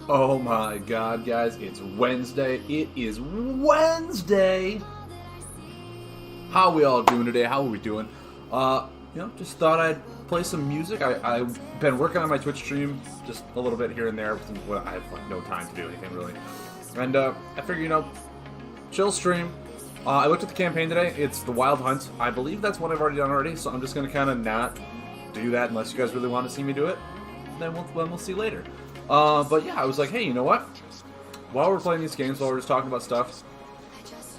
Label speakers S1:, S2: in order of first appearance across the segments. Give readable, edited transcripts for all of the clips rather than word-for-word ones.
S1: Oh my god, guys, it's Wednesday. It is Wednesday! How are we all doing today? How are we doing? Just thought I'd play some music. I've been working on my Twitch stream just a little bit here and there. I have like no time to do anything really. And I figured, chill stream. I looked at the campaign today. It's the Wild Hunt. I believe that's one I've already done already, so I'm just going to kind of not do that unless you guys really want to see me do it. Then we'll see later. But yeah, I was like, hey, you know what? While we're playing these games, while we're just talking about stuff,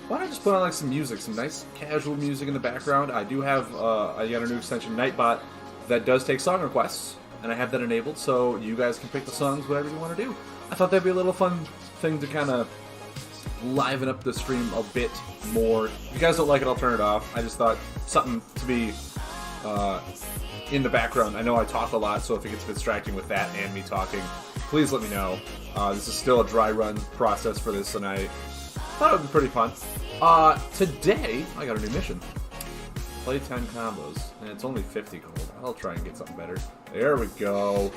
S1: why don't I just put on like some music, some nice casual music in the background? I do have, I got a new extension, Nightbot, that does take song requests, and I have that enabled, so you guys can pick the songs, whatever you want to do. I thought that'd be a little fun thing to kind of liven up the stream a bit more. If you guys don't like it, I'll turn it off. I just thought something to be in the background. I know I talk a lot, so if it gets distracting with that and me talking, please let me know. This is still a dry run process for this, and I thought it would be pretty fun. Today, I got a new mission. Play 10 combos, and it's only 50 gold. I'll try and get something better. There we go.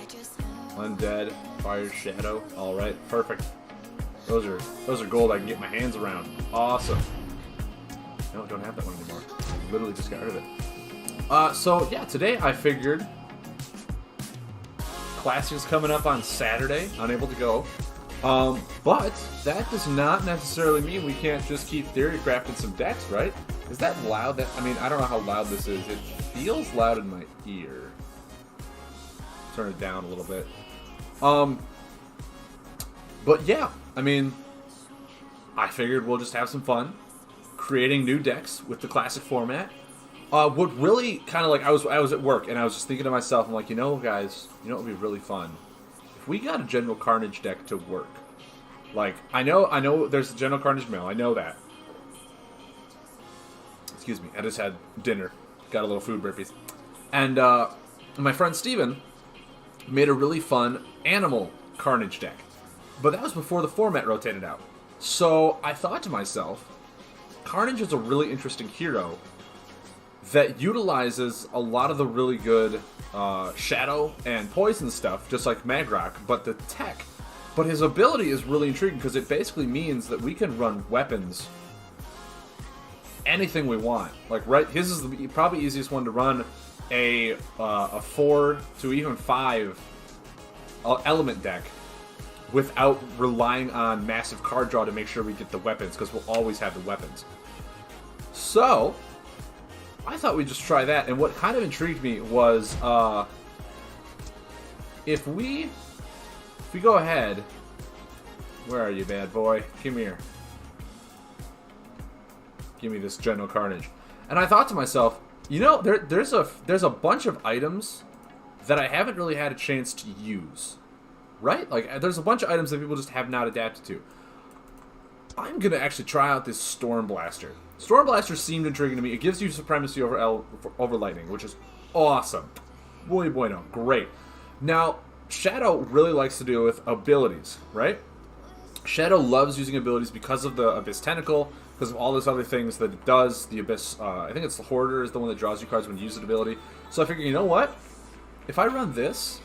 S1: Undead, Fire Shadow. Alright, perfect. Those are gold I can get my hands around. Awesome. No, don't have that one anymore. I literally just got rid of it. So yeah, today I figured Classic's coming up on Saturday. Unable to go. But that does not necessarily mean we can't just keep theory crafting some decks, right? Is that loud? I mean, I don't know how loud this is. It feels loud in my ear. Turn it down a little bit. But yeah, I mean, I figured we'll just have some fun creating new decks with the classic format. What really kind of like, I was at work and I was just thinking to myself, I'm like, guys, what would be really fun? If we got a General Carnage deck to work. Like, I know there's a General Carnage mail, I know that. Excuse me, I just had dinner. Got a little food burpees. And my friend Steven made a really fun Animal Carnage deck. But that was before the format rotated out. So I thought to myself, Carnage is a really interesting hero that utilizes a lot of the really good shadow and poison stuff, just like Magrock, but the tech. But his ability is really intriguing because it basically means that we can run weapons anything we want. Like, right, his is the probably easiest one to run a 4 to even 5 element deck without relying on massive card draw to make sure we get the weapons, because we'll always have the weapons. So I thought we'd just try that, and what kind of intrigued me was if we go ahead, where are you, bad boy? Come here. Give me this General Carnage. And I thought to myself, there's a bunch of items that I haven't really had a chance to use. Right? Like, there's a bunch of items that people just have not adapted to. I'm going to actually try out this Storm Blaster. Storm Blaster seemed intriguing to me. It gives you supremacy over lightning, which is awesome. Boy, no. Great. Now, Shadow really likes to deal with abilities, right? Shadow loves using abilities because of the Abyss Tentacle, because of all those other things that it does. The Abyss, I think it's the Hoarder is the one that draws you cards when you use an ability. So I figure, you know what? If I run this,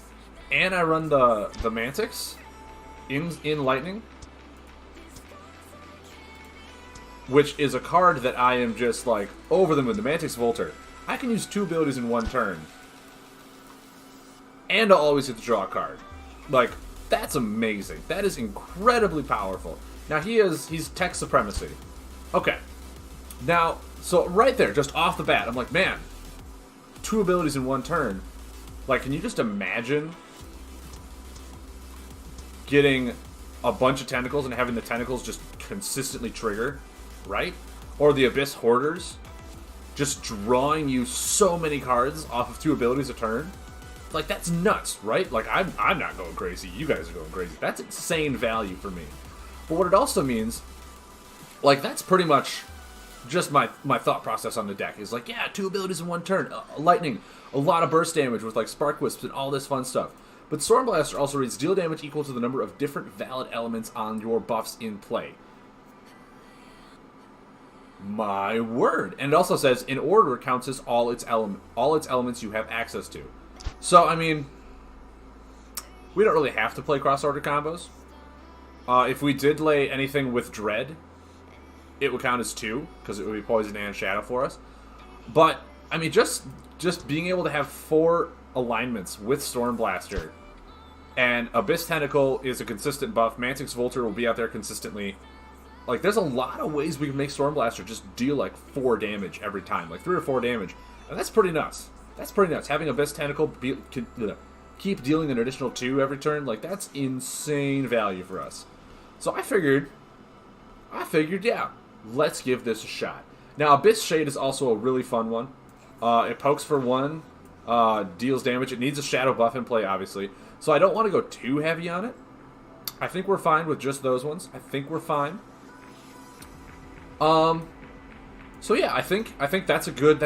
S1: and I run the Mantix in Lightning, which is a card that I am just like over the moon. The Mantix Volter. I can use 2 abilities in 1 turn. And I'll always get to draw a card. Like, that's amazing. That is incredibly powerful. Now he's Tech Supremacy. Okay. Now, so right there, just off the bat, I'm like, man, 2 abilities in 1 turn. Like, can you just imagine getting a bunch of tentacles and having the tentacles just consistently trigger, right? Or the Abyss Hoarders just drawing you so many cards off of 2 abilities a turn. Like, that's nuts, right? Like, I'm not going crazy. You guys are going crazy. That's insane value for me. But what it also means, like, that's pretty much just my thought process on the deck. Is like, yeah, 2 abilities in 1 turn. Lightning, a lot of burst damage with, like, Spark Wisps and all this fun stuff. But Storm Blaster also reads deal damage equal to the number of different valid elements on your buffs in play. My word. And it also says, in order counts as all its elements you have access to. So, I mean, we don't really have to play cross-order combos. If we did lay anything with Dread, it would count as 2, because it would be Poison and Shadow for us. But, I mean, just being able to have 4 alignments with Stormblaster, and Abyss Tentacle is a consistent buff, Mantix Volter will be out there consistently. Like, there's a lot of ways we can make Stormblaster just deal, like, 4 damage every time. Like, 3 or 4 damage. And that's pretty nuts. That's pretty nuts. Having Abyss Tentacle keep dealing an additional 2 every turn, like, that's insane value for us. So I figured, yeah, let's give this a shot. Now, Abyss Shade is also a really fun one. It pokes for 1, deals damage. It needs a Shadow buff in play, obviously. So I don't want to go too heavy on it. I think we're fine with just those ones. I think we're fine. So yeah, I think that's a good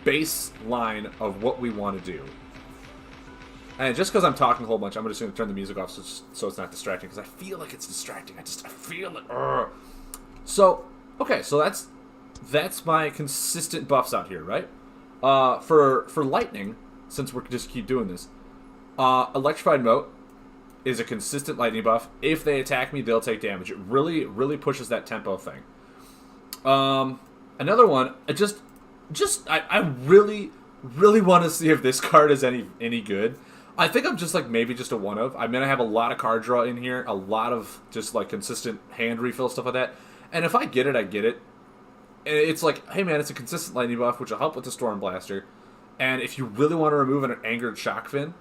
S1: baseline of what we want to do. And just because I'm talking a whole bunch, I'm just going to turn the music off so it's not distracting, because I feel like it's distracting. I feel it. Urgh. So, okay, so that's my consistent buffs out here, right? For Lightning, since we're just keep doing this, Electrified Moat is a consistent lightning buff. If they attack me, they'll take damage. It really, really pushes that tempo thing. Another one, I really, really want to see if this card is any good. I think I'm just like maybe just a one of. I mean, I have a lot of card draw in here, a lot of just like consistent hand refill stuff like that. And if I get it, I get it. And it's like, hey man, it's a consistent lightning buff, which will help with the Stormblaster. And if you really want to remove an angered Shockfin,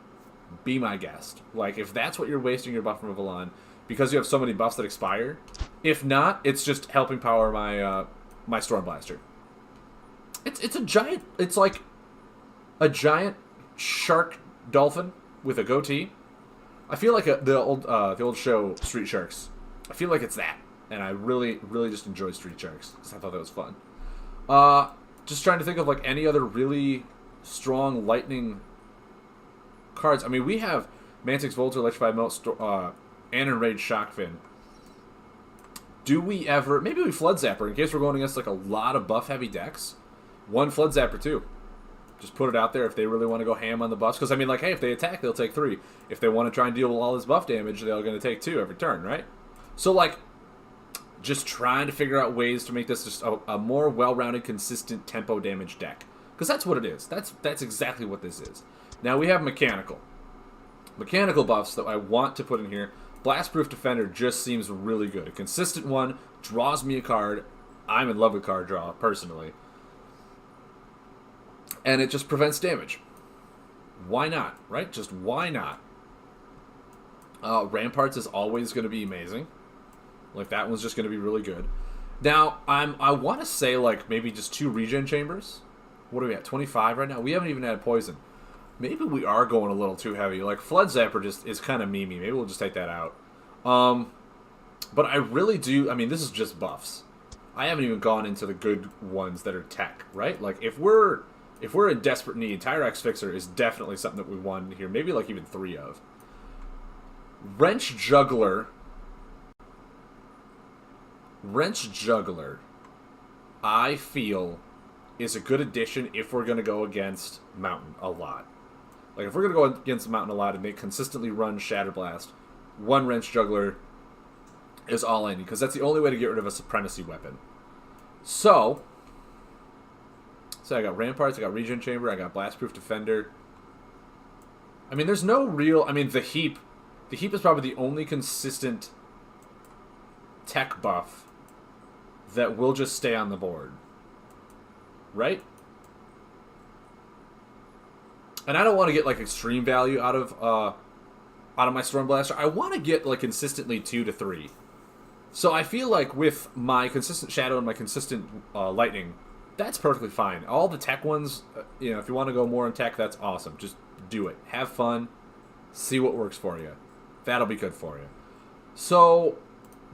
S1: be my guest. Like, if that's what you're wasting your buff removal on, because you have so many buffs that expire. If not, it's just helping power my my Stormblaster. It's a giant. It's like a giant shark dolphin with a goatee. I feel like the old show Street Sharks. I feel like it's that, and I really, really just enjoy Street Sharks because I thought that was fun. Just trying to think of like any other really strong lightning cards. I mean, we have Mantix Volter, Electrified Melt, and Enraged Shockfin. Do we ever... Maybe we Flood Zapper, in case we're going against like a lot of buff-heavy decks. 1 Flood Zapper, too. Just put it out there if they really want to go ham on the buffs. Because, I mean, like, hey, if they attack, they'll take 3. If they want to try and deal with all this buff damage, they're going to take 2 every turn, right? So, like, just trying to figure out ways to make this just a more well-rounded, consistent tempo damage deck. Because that's what it is. That's exactly what this is. Now, we have Mechanical. Mechanical buffs that I want to put in here. Blastproof Defender just seems really good. A consistent one, draws me a card. I'm in love with card draw, personally. And it just prevents damage. Why not, right? Just why not? Ramparts is always going to be amazing. Like, that one's just going to be really good. Now, I want to say, like, maybe just 2 regen chambers. What are we at, 25 right now? We haven't even had poison. Maybe we are going a little too heavy. Like, Flood Zapper just is kind of memey. Maybe we'll just take that out. But I really do... I mean, this is just buffs. I haven't even gone into the good ones that are tech, right? Like, if we're in desperate need, Tyrax Fixer is definitely something that we want here. Maybe, like, even 3 of. Wrench Juggler, I feel, is a good addition if we're going to go against Mountain a lot. Like, if we're going to go against Mountain a lot and they consistently run Shatter Blast, 1 Wrench Juggler is all I need, because that's the only way to get rid of a Supremacy weapon. So I got Ramparts, I got Regen Chamber, I got Blastproof Defender. I mean, there's no real... I mean, the Heap is probably the only consistent tech buff that will just stay on the board. Right? And I don't want to get, like, extreme value out of my Stormblaster. I want to get, like, consistently 2 to 3. So I feel like with my consistent Shadow and my consistent Lightning, that's perfectly fine. All the tech ones, you know, if you want to go more in tech, that's awesome. Just do it. Have fun. See what works for you. That'll be good for you. So,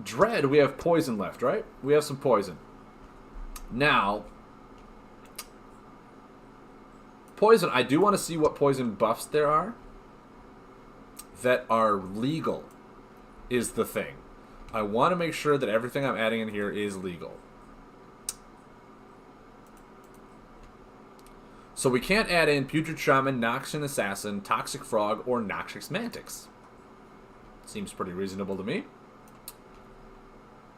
S1: Dread, we have Poison left, right? We have some Poison. Now... Poison, I do want to see what poison buffs there are that are legal, is the thing. I want to make sure that everything I'm adding in here is legal. So we can't add in Putrid Shaman, Noxian Assassin, Toxic Frog, or Noxious Mantix. Seems pretty reasonable to me.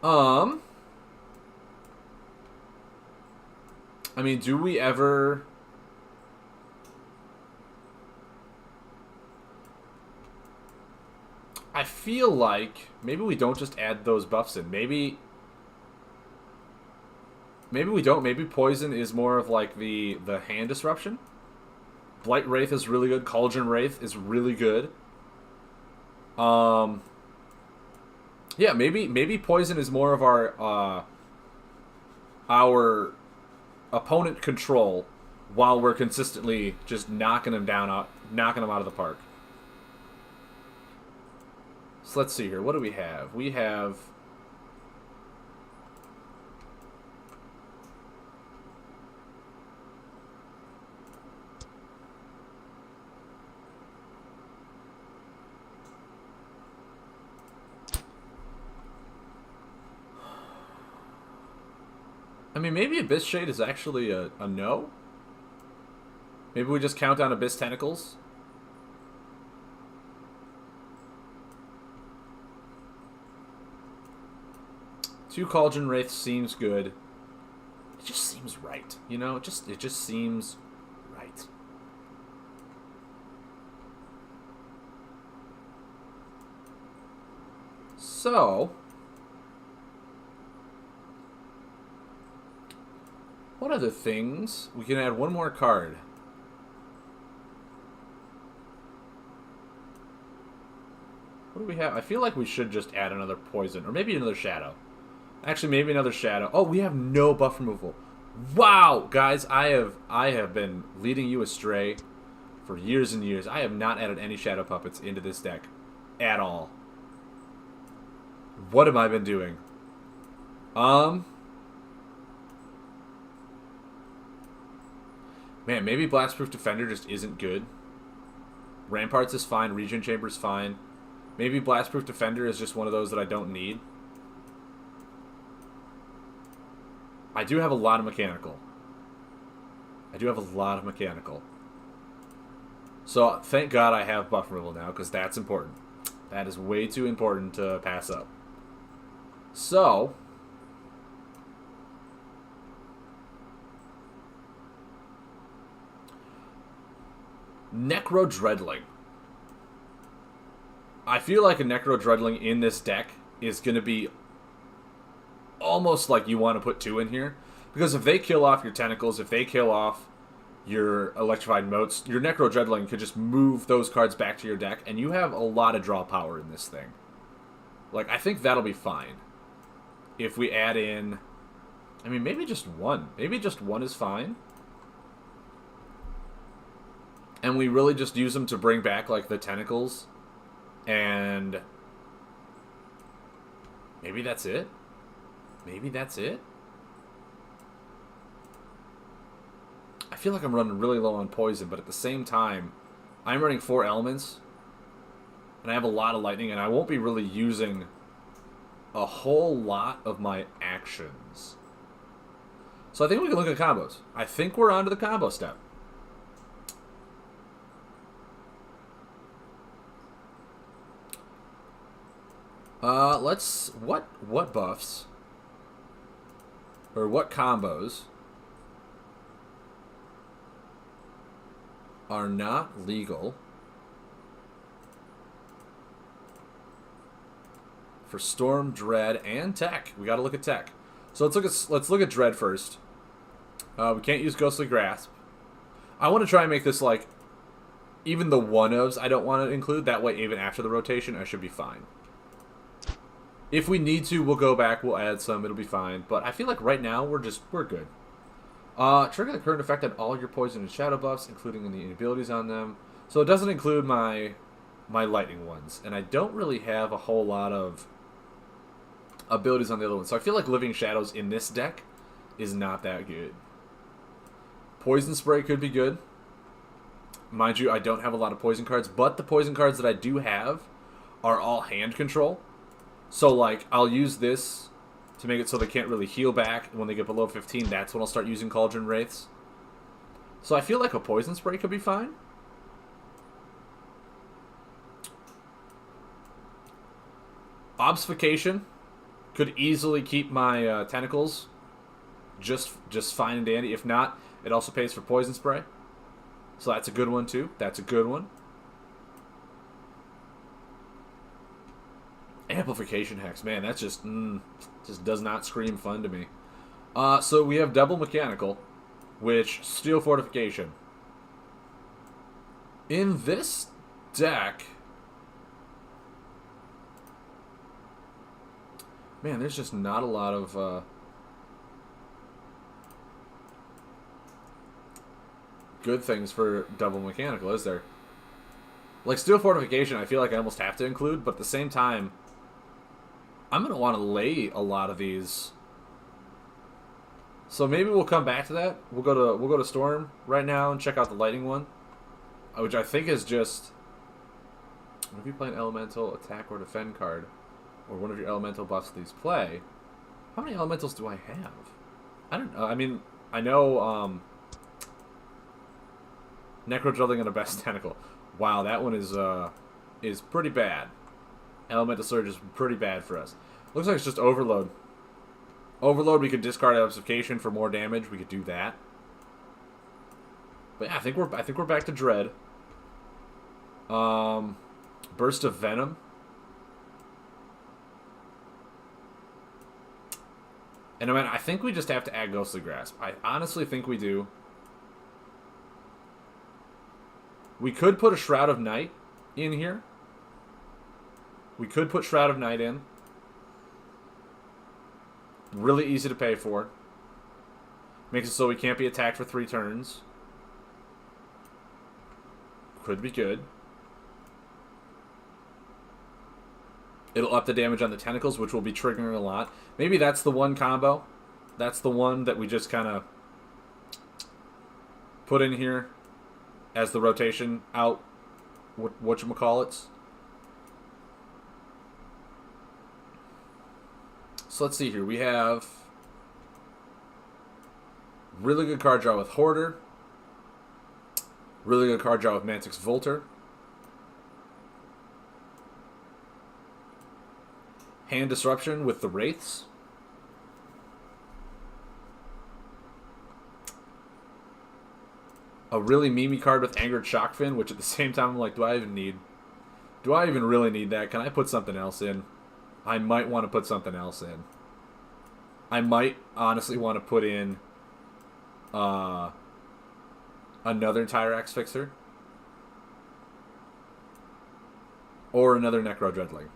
S1: I mean, do we ever... I feel like maybe we don't just add those buffs in. Maybe we don't. Maybe Poison is more of like the hand disruption. Blight Wraith is really good. Cauldron Wraith is really good. Yeah, maybe Poison is more of our opponent control while we're consistently just knocking them out of the park. So let's see here. What do we have? We have... I mean, maybe Abyss Shade is actually a no? Maybe we just count on Abyss Tentacles? Two Cauldron Wraiths seems good. It just seems right, you know? It just seems right. So, what other things? We can add one more card. What do we have? I feel like we should just add another Poison, or maybe another Shadow. Actually, maybe another Shadow. Oh, we have no buff removal. Wow, guys, I have been leading you astray for years and years. I have not added any Shadow Puppets into this deck at all. What have I been doing? Man, maybe Blastproof Defender just isn't good. Ramparts is fine. Regen Chamber is fine. Maybe Blastproof Defender is just one of those that I don't need. I do have a lot of mechanical. So, thank God I have buff removal now, because that's important. That is way too important to pass up. So, Necro Dreadling. I feel like a Necro Dreadling in this deck is going to be almost like you want to put two in here. Because if they kill off your Tentacles, if they kill off your Electrified Motes, your Necro Dreadling could just move those cards back to your deck, and you have a lot of draw power in this thing. Like, I think that'll be fine. If we add in... I mean, maybe just one. Maybe just one is fine. And we really just use them to bring back, like, the Tentacles. And... maybe that's it? Maybe that's it? I feel like I'm running really low on Poison, but at the same time, I'm running 4 elements, and I have a lot of lightning, and I won't be really using a whole lot of my actions. So I think we can look at combos. I think we're on to the combo step. What buffs, or what combos are not legal for Storm, Dread, and Tech? We got to look at Tech. So let's look at Dread first. We can't use Ghostly Grasp. I want to try and make this like even the one-ofs I don't want to include. That way, even after the rotation, I should be fine. If we need to, we'll go back, we'll add some, it'll be fine. But I feel like right now, we're good. Trigger the current effect on all your Poison and Shadow buffs, including any abilities on them. So it doesn't include my lightning ones. And I don't really have a whole lot of abilities on the other ones. So I feel like Living Shadows in this deck is not that good. Poison Spray could be good. Mind you, I don't have a lot of poison cards, but the poison cards that I do have are all hand control. So, like, I'll use this to make it so they can't really heal back. And when they get below 15, that's when I'll start using Cauldron Wraiths. So I feel like a Poison Spray could be fine. Obfuscation could easily keep my tentacles just fine and dandy. If not, it also pays for poison spray. So that's a good one too. That's a good one. Amplification hex, man, that's just does not scream fun to me. So we have double mechanical, which steel fortification. In this deck, man, there's just not a lot of good things for double mechanical, is there? Like steel fortification, I feel like I almost have to include, but at the same time, I'm gonna want to lay a lot of these. So maybe we'll come back to that. We'll go to Storm right now and check out the lightning one, which I think is just if you play an elemental attack or defend card, or one of your elemental buffs these play. How many elementals do I have? I don't know. I mean, I know Necro Drilling and a Best Tentacle. Wow, that one is pretty bad. Elemental Surge is pretty bad for us. Looks like it's just Overload. Overload, we could discard Obfuscation for more damage. We could do that. But yeah, I think we're back to Dread. Burst of Venom. And I mean, I think we just have to add Ghostly Grasp. I honestly think we do. We could put a Shroud of Night in here. We could put Shroud of Night in. Really easy to pay for. Makes it so we can't be attacked for 3 turns. Could be good. It'll up the damage on the tentacles, which will be triggering a lot. Maybe that's the one combo. That's the one that we just kind of put in here as the rotation out. Whatchamacallits. So let's see here. We have really good card draw with Hoarder. Really good card draw with Mantix Volter. Hand Disruption with the Wraiths. A really memey card with Angered Shockfin, which at the same time I'm like, do I even really need that? Can I put something else in? I might want to put something else in. I might honestly want to put in another Tyrax Fixer. Or another Necro Dreadling.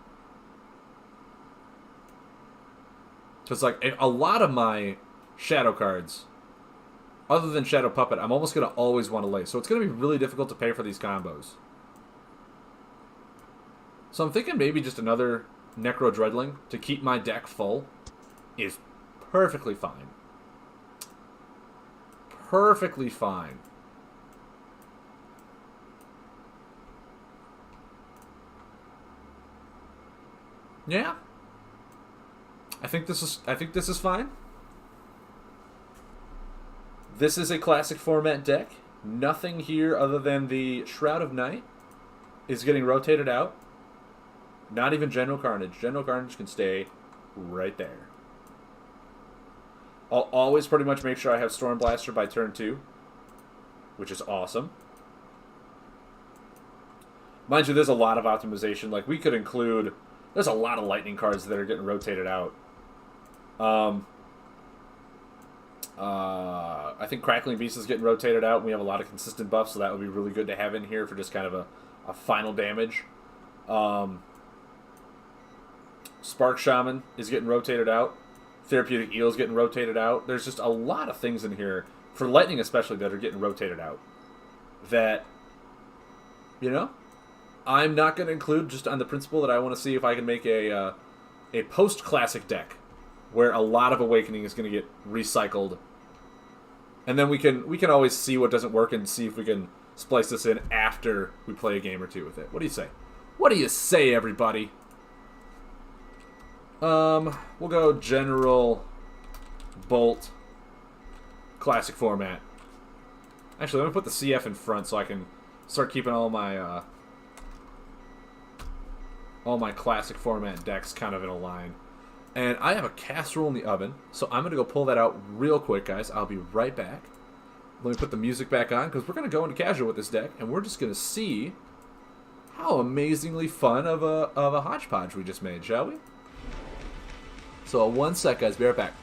S1: Because like a lot of my Shadow cards, other than Shadow Puppet, I'm almost going to always want to lay. So it's going to be really difficult to pay for these combos. So I'm thinking maybe just another Necro Dreadling to keep my deck full is perfectly fine. Perfectly fine. Yeah. I think this is fine. This is a classic format deck. Nothing here other than the Shroud of Night is getting rotated out. Not even General Carnage. General Carnage can stay right there. I'll always pretty much make sure I have Storm Blaster by turn 2, which is awesome. Mind you, there's a lot of optimization. Like, we could include... There's a lot of Lightning cards that are getting rotated out. I think Crackling Beast is getting rotated out. We have a lot of consistent buffs, so that would be really good to have in here for just kind of a final damage. Spark Shaman is getting rotated out. Therapeutic Eel is getting rotated out. There's just a lot of things in here, for Lightning especially, that are getting rotated out. That, you know, I'm not going to include just on the principle that I want to see if I can make a post-classic deck where a lot of Awakening is going to get recycled. And then we can always see what doesn't work and see if we can splice this in after we play a game or two with it. What do you say? What do you say, everybody? We'll go General Bolt classic format. Actually, let me put the CF in front so I can start keeping all my all my classic format decks kind of in a line. And I have a casserole in the oven, so I'm going to go pull that out real quick, guys. I'll be right back. Let me put the music back on, because we're going to go into casual with this deck, and we're just going to see how amazingly fun of a hodgepodge we just made, shall we? So, 1 sec, guys. Be right back.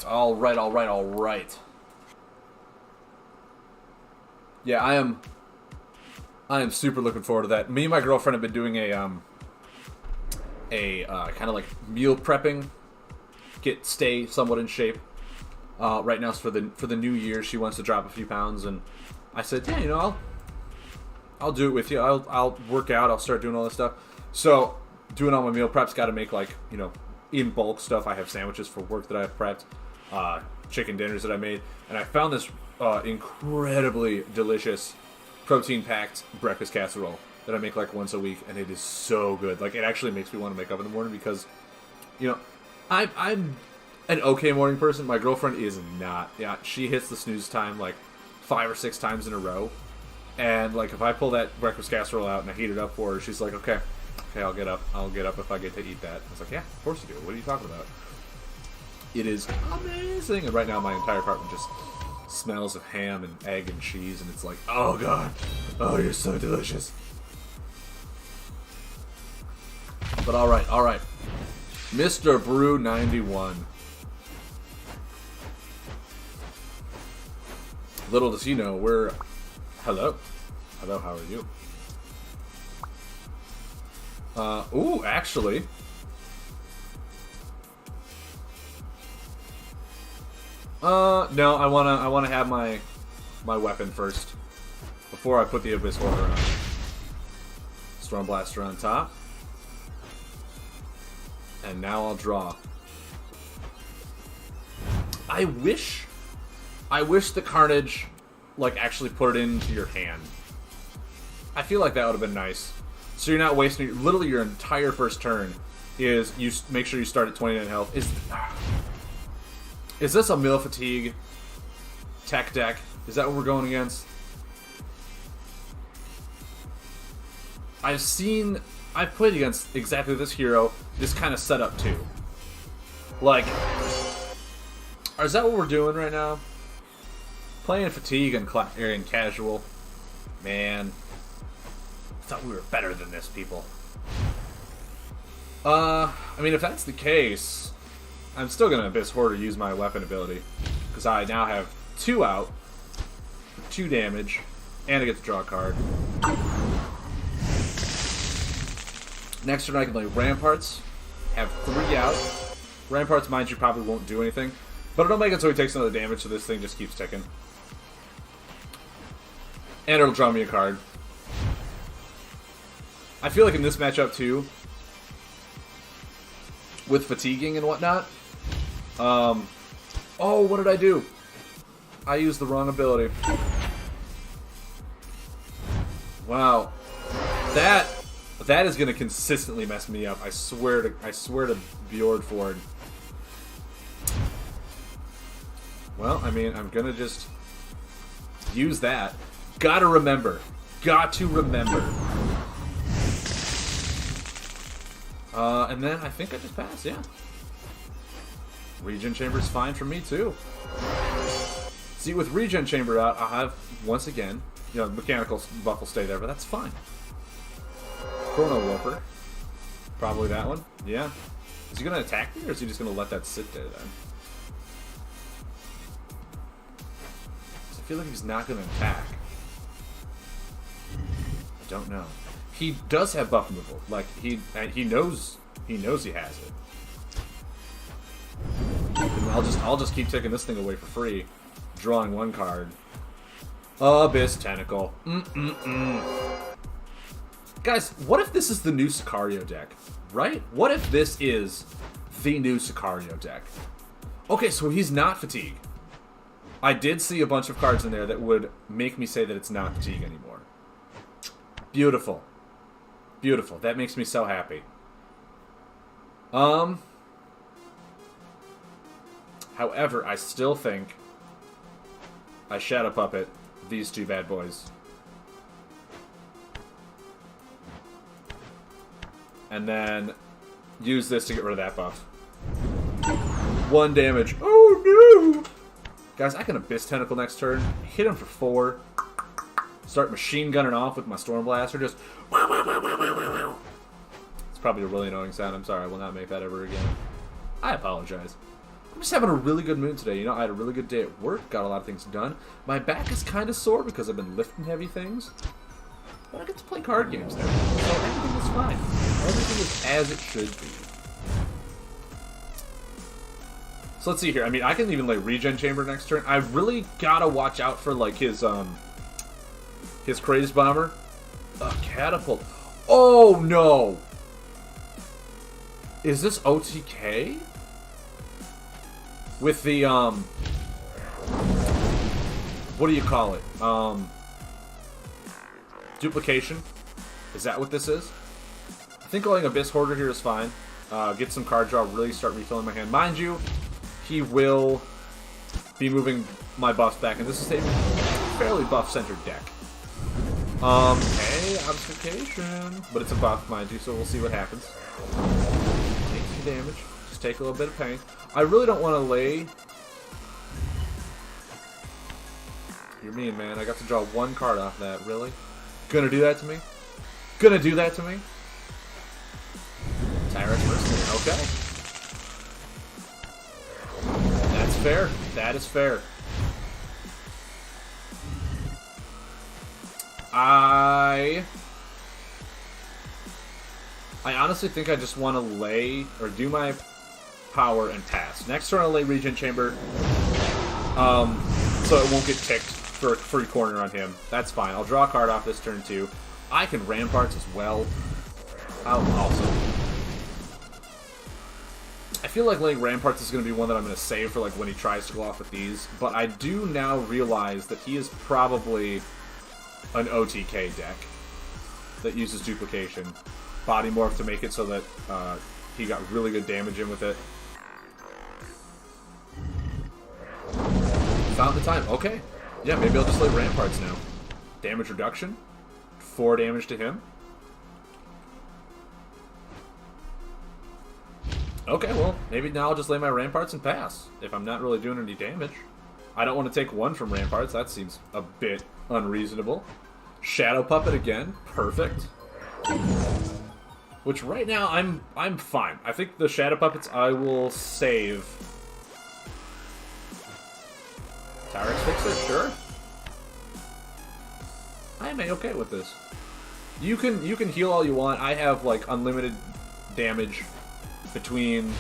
S1: All right. Yeah, I am super looking forward to that. Me and my girlfriend have been doing a kind of like meal prepping, stay somewhat in shape. Right now, for the new year, she wants to drop a few pounds, and I said, yeah, you know, I'll do it with you. I'll work out. I'll start doing all this stuff. So doing all my meal preps, got to make, like, you know, in bulk stuff. I have sandwiches for work that I've prepped, chicken dinners that I made, and I found this incredibly delicious protein-packed breakfast casserole that I make like once a week, and it is so good. Like, it actually makes me want to wake up in the morning because, you know, I'm an okay morning person. My girlfriend is not. Yeah, she hits the snooze time like 5 or 6 times in a row, and like if I pull that breakfast casserole out and I heat it up for her, she's like, okay, I'll get up if I get to eat that. I was like, yeah, of course you do. What are you talking about? It is amazing. And right now my entire apartment just smells of ham and egg and cheese, and it's like, oh god, oh, you're so delicious. But all right, Mr. Brew 91. Little does he know, hello, how are you? Ooh, actually, no, I wanna have my weapon first before I put the Abyss Horror on. Storm Blaster on top, and now I'll draw. I wish the Carnage, like, actually put it into your hand. I feel like that would have been nice. So you're not wasting, literally your entire first turn is, you make sure you start at 29 health. Is this a Mill Fatigue tech deck? Is that what we're going against? I've played against exactly this hero, this kind of setup too. Like, is that what we're doing right now? Playing Fatigue and casual. Man, I thought we were better than this, people. I mean, if that's the case, I'm still gonna Abyss Hoarder use my weapon ability, because I now have 2 out, 2 damage, and I get to draw a card. Next turn I can play Ramparts, have 3 out. Ramparts, mind you, probably won't do anything, but it'll make it so he takes another damage, so this thing just keeps ticking. And it'll draw me a card. I feel like in this matchup too, with fatiguing and whatnot, oh, what did I do? I used the wrong ability. Wow. That is gonna consistently mess me up. I swear to Bjordford. Well, I mean, I'm gonna just use that. Got to remember. And then I think I just pass, yeah. Regen Chamber's fine for me, too. See, with Regen Chamber out, I'll have, once again, you know, mechanical buff will stay there, but that's fine. Chrono Warper. Probably that one. Yeah. Is he going to attack me, or is he just going to let that sit there, then? I feel like he's not going to attack. I don't know. he does have buff removal. Like, he knows he has it. And I'll just keep taking this thing away for free, drawing one card. Abyss Tentacle. Guys, what if this is the new Sicario deck? Right? What if this is the new Sicario deck? Okay, so he's not Fatigue. I did see a bunch of cards in there that would make me say that it's not Fatigue anymore. Beautiful. Beautiful. That makes me so happy. However, I still think I Shadow Puppet these two bad boys. And then use this to get rid of that buff. 1 damage. Oh no! Guys, I can Abyss Tentacle next turn. Hit him for 4. Start machine gunning off with my Storm Blaster. Just. It's probably a really annoying sound. I'm sorry. I will not make that ever again. I apologize. I'm just having a really good mood today. You know, I had a really good day at work. Got a lot of things done. My back is kind of sore because I've been lifting heavy things. But I get to play card games now. So everything is fine. Everything is as it should be. So let's see here. I mean, I can even like Regen Chamber next turn. I really gotta watch out for like his Crazed Bomber. Catapult. Oh no! Is this OTK? With the what do you call it? Duplication. Is that what this is? I think going Abyss Hoarder here is fine. Get some card draw, really start refilling my hand. Mind you, he will be moving my buffs back, and this is a fairly buff-centered deck. Hey, Obfuscation. But it's a buff, mind you, so we'll see what happens. Take some damage. Just take a little bit of pain. I really don't want to lay... You're mean, man. I got to draw 1 card off that. Really? Gonna do that to me? Gonna do that to me? Tyrant's Mercenary. Okay. That's fair. That is fair. I honestly think I just want to lay, or do my power and pass. Next turn I'll lay Regen Chamber, so it won't get ticked for a free corner on him. That's fine. I'll draw a card off this turn too. I can Ramparts as well. I'll also... I feel like laying Ramparts is going to be one that I'm going to save for like when he tries to go off with these, but I do now realize that he is probably an OTK deck that uses Duplication. Body Morph to make it so that he got really good damage in with it. Found the time. Okay. Yeah, maybe I'll just lay Ramparts now. Damage reduction. 4 damage to him. Okay, well, maybe now I'll just lay my Ramparts and pass, if I'm not really doing any damage. I don't want to take 1 from Ramparts. That seems a bit unreasonable. Shadow Puppet again. Perfect. Which right now I'm fine. I think the Shadow Puppets I will save. Tyrant's Fixer, sure. I am okay with this. You can heal all you want. I have like unlimited damage between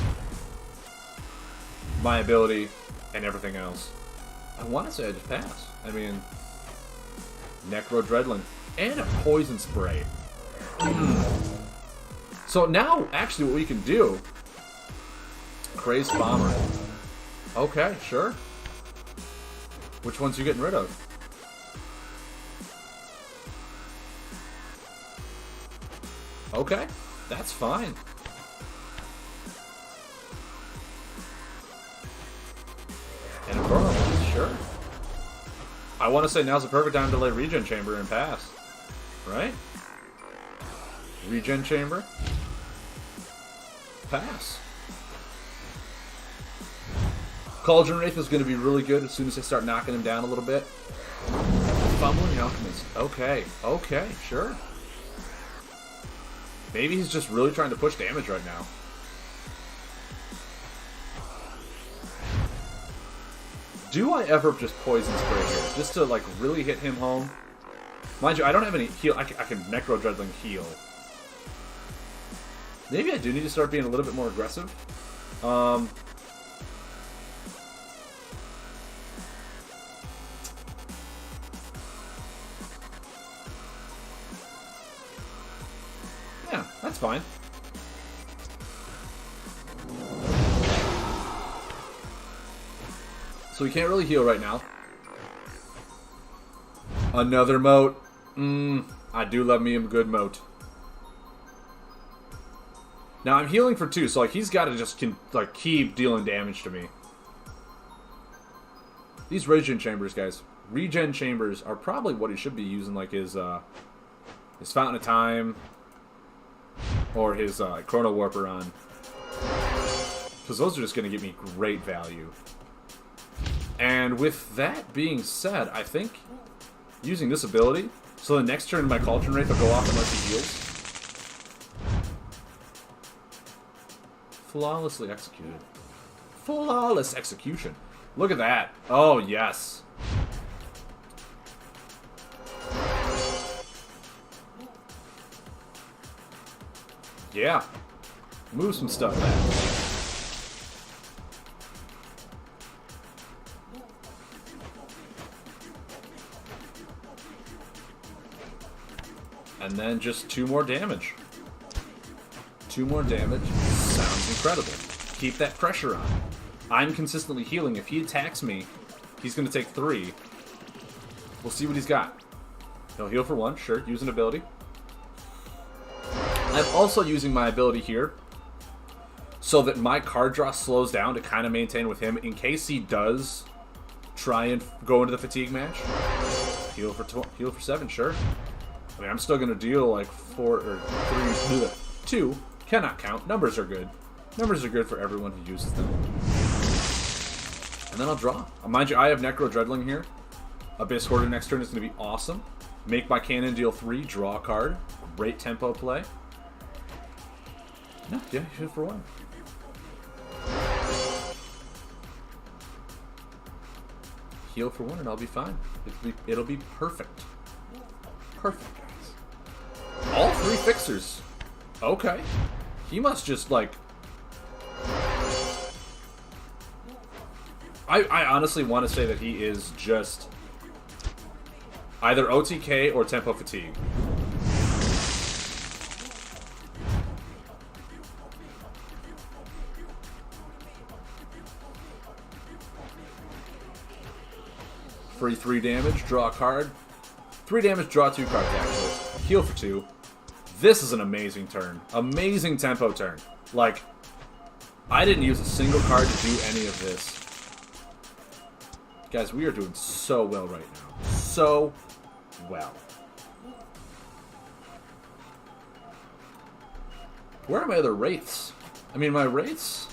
S1: my ability and everything else. I want to say I just pass. I mean, Necro Dreadling and a Poison Spray. So now, actually, what we can do... Crazed Bomber. Okay, sure. Which ones are you getting rid of? Okay, that's fine. And a Coral, sure. I want to say now's the perfect time to lay Regen Chamber and pass. Right? Regen Chamber. Pass. Cauldron Wraith is going to be really good as soon as I start knocking him down a little bit. Fumbling Alchemist. Okay. Okay, sure. Maybe he's just really trying to push damage right now. Do I ever just Poison Spray here? Just to, like, really hit him home? Mind you, I don't have any heal. I can Necro Dreadling heal. Maybe I do need to start being a little bit more aggressive. Yeah, that's fine. So we can't really heal right now. Another moat. I do love me a good moat. Now I'm healing for 2, so like he's got to just keep dealing damage to me. These regen chambers, guys. Regen chambers are probably what he should be using, like his Fountain of Time or his Chrono Warper on, because those are just going to give me great value. And with that being said, I think using this ability, so the next turn my Cauldron Wraith will go off unless he heals. Flawlessly executed. Flawless execution. Look at that. Oh, yes. Yeah. Move some stuff back. And then just 2 more damage. 2 more damage. Sounds incredible. Keep that pressure on. I'm consistently healing. If he attacks me, he's going to take 3. We'll see what he's got. He'll heal for 1. Sure, use an ability. I'm also using my ability here so that my card draw slows down to kind of maintain with him in case he does try and go into the fatigue match. Heal for 7, sure. I mean, I'm still going to deal like 4 or 3, 2. Cannot count. Numbers are good. Numbers are good for everyone who uses them. And then I'll draw. Mind you, I have Necro Dreadling here. Abyss Hoarder next turn is going to be awesome. Make my cannon deal 3, draw a card. Great tempo play. No, yeah, shoot for 1. Heal for 1 and I'll be fine. It'll be perfect. Perfect, guys. All 3 fixers. Okay. He must just, like... I honestly want to say that he is just either OTK or tempo fatigue. Free 3 damage, draw a card. 3 damage, draw 2 cards, actually. Heal for 2. This is an amazing turn. Amazing tempo turn. Like, I didn't use a single card to do any of this. Guys, we are doing so well right now. So well. Where are my other wraiths? I mean, my wraiths...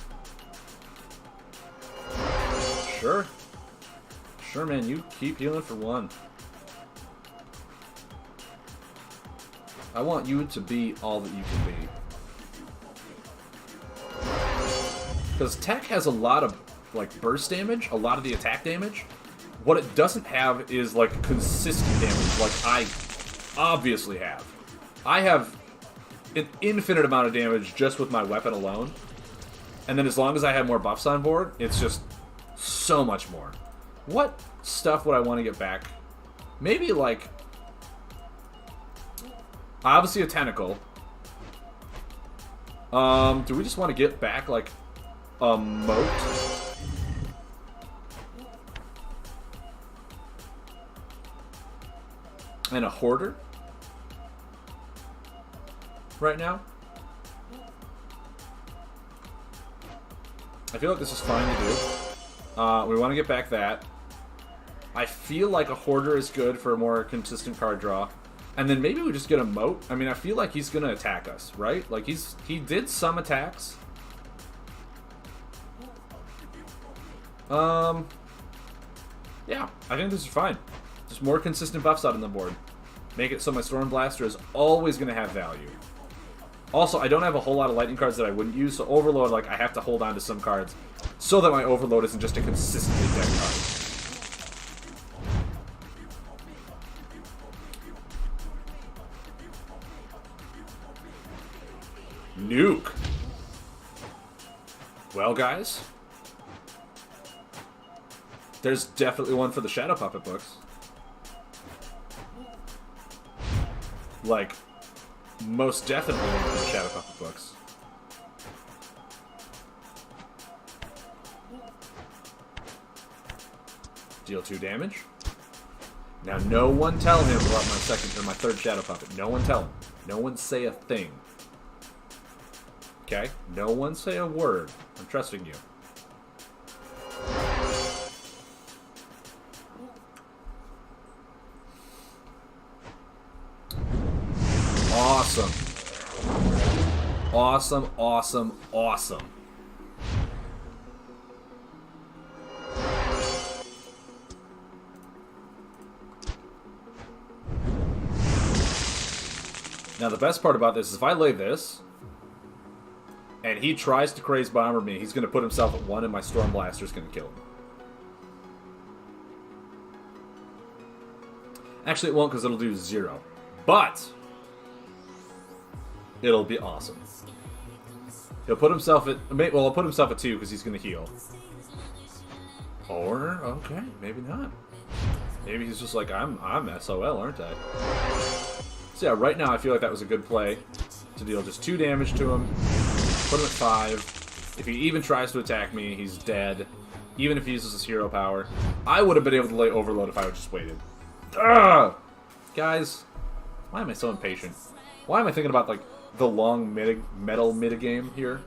S1: Sure. Sure, man, you keep healing for 1. I want you to be all that you can be. Because Tech has a lot of, like, burst damage, a lot of the attack damage. What it doesn't have is, like, consistent damage, like I obviously have. I have an infinite amount of damage just with my weapon alone. And then as long as I have more buffs on board, it's just so much more. What stuff would I want to get back? Maybe, like... Obviously a tentacle. Do we just want to get back, like, a moat? And a hoarder? Right now? I feel like this is fine to do. We want to get back that. I feel like a hoarder is good for a more consistent card draw. And then maybe we just get a moat. I mean, I feel like he's going to attack us, right? Like, he did some attacks. Yeah, I think this is fine. Just more consistent buffs out on the board. Make it so my Storm Blaster is always going to have value. Also, I don't have a whole lot of lightning cards that I wouldn't use, so Overload, like, I have to hold on to some cards so that my Overload isn't just a consistently dead card. Nuke. Well, guys, there's definitely one for the Shadow Puppet books. Like, most definitely one for the Shadow Puppet books. Deal 2 damage. Now, no one tell him about my second or my third Shadow Puppet. No one tell him. No one say a thing. Okay? No one say a word. I'm trusting you. Awesome. Awesome, awesome, awesome. Now, the best part about this is if I lay this, and he tries to Craze Bomber me, he's going to put himself at 1, and my Storm Blaster's going to kill him. Actually, it won't, because it'll do 0. But it'll be awesome. He'll put himself at... Well, he'll put himself at 2, because he's going to heal. Or, okay, maybe not. Maybe he's just like, I'm SOL, aren't I? So yeah, right now I feel like that was a good play to deal just 2 damage to him, put him at 5. If he even tries to attack me, he's dead. Even if he uses his hero power. I would have been able to lay Overload if I would just waited. Ugh! Guys, why am I so impatient? Why am I thinking about, like, the long metal metagame here?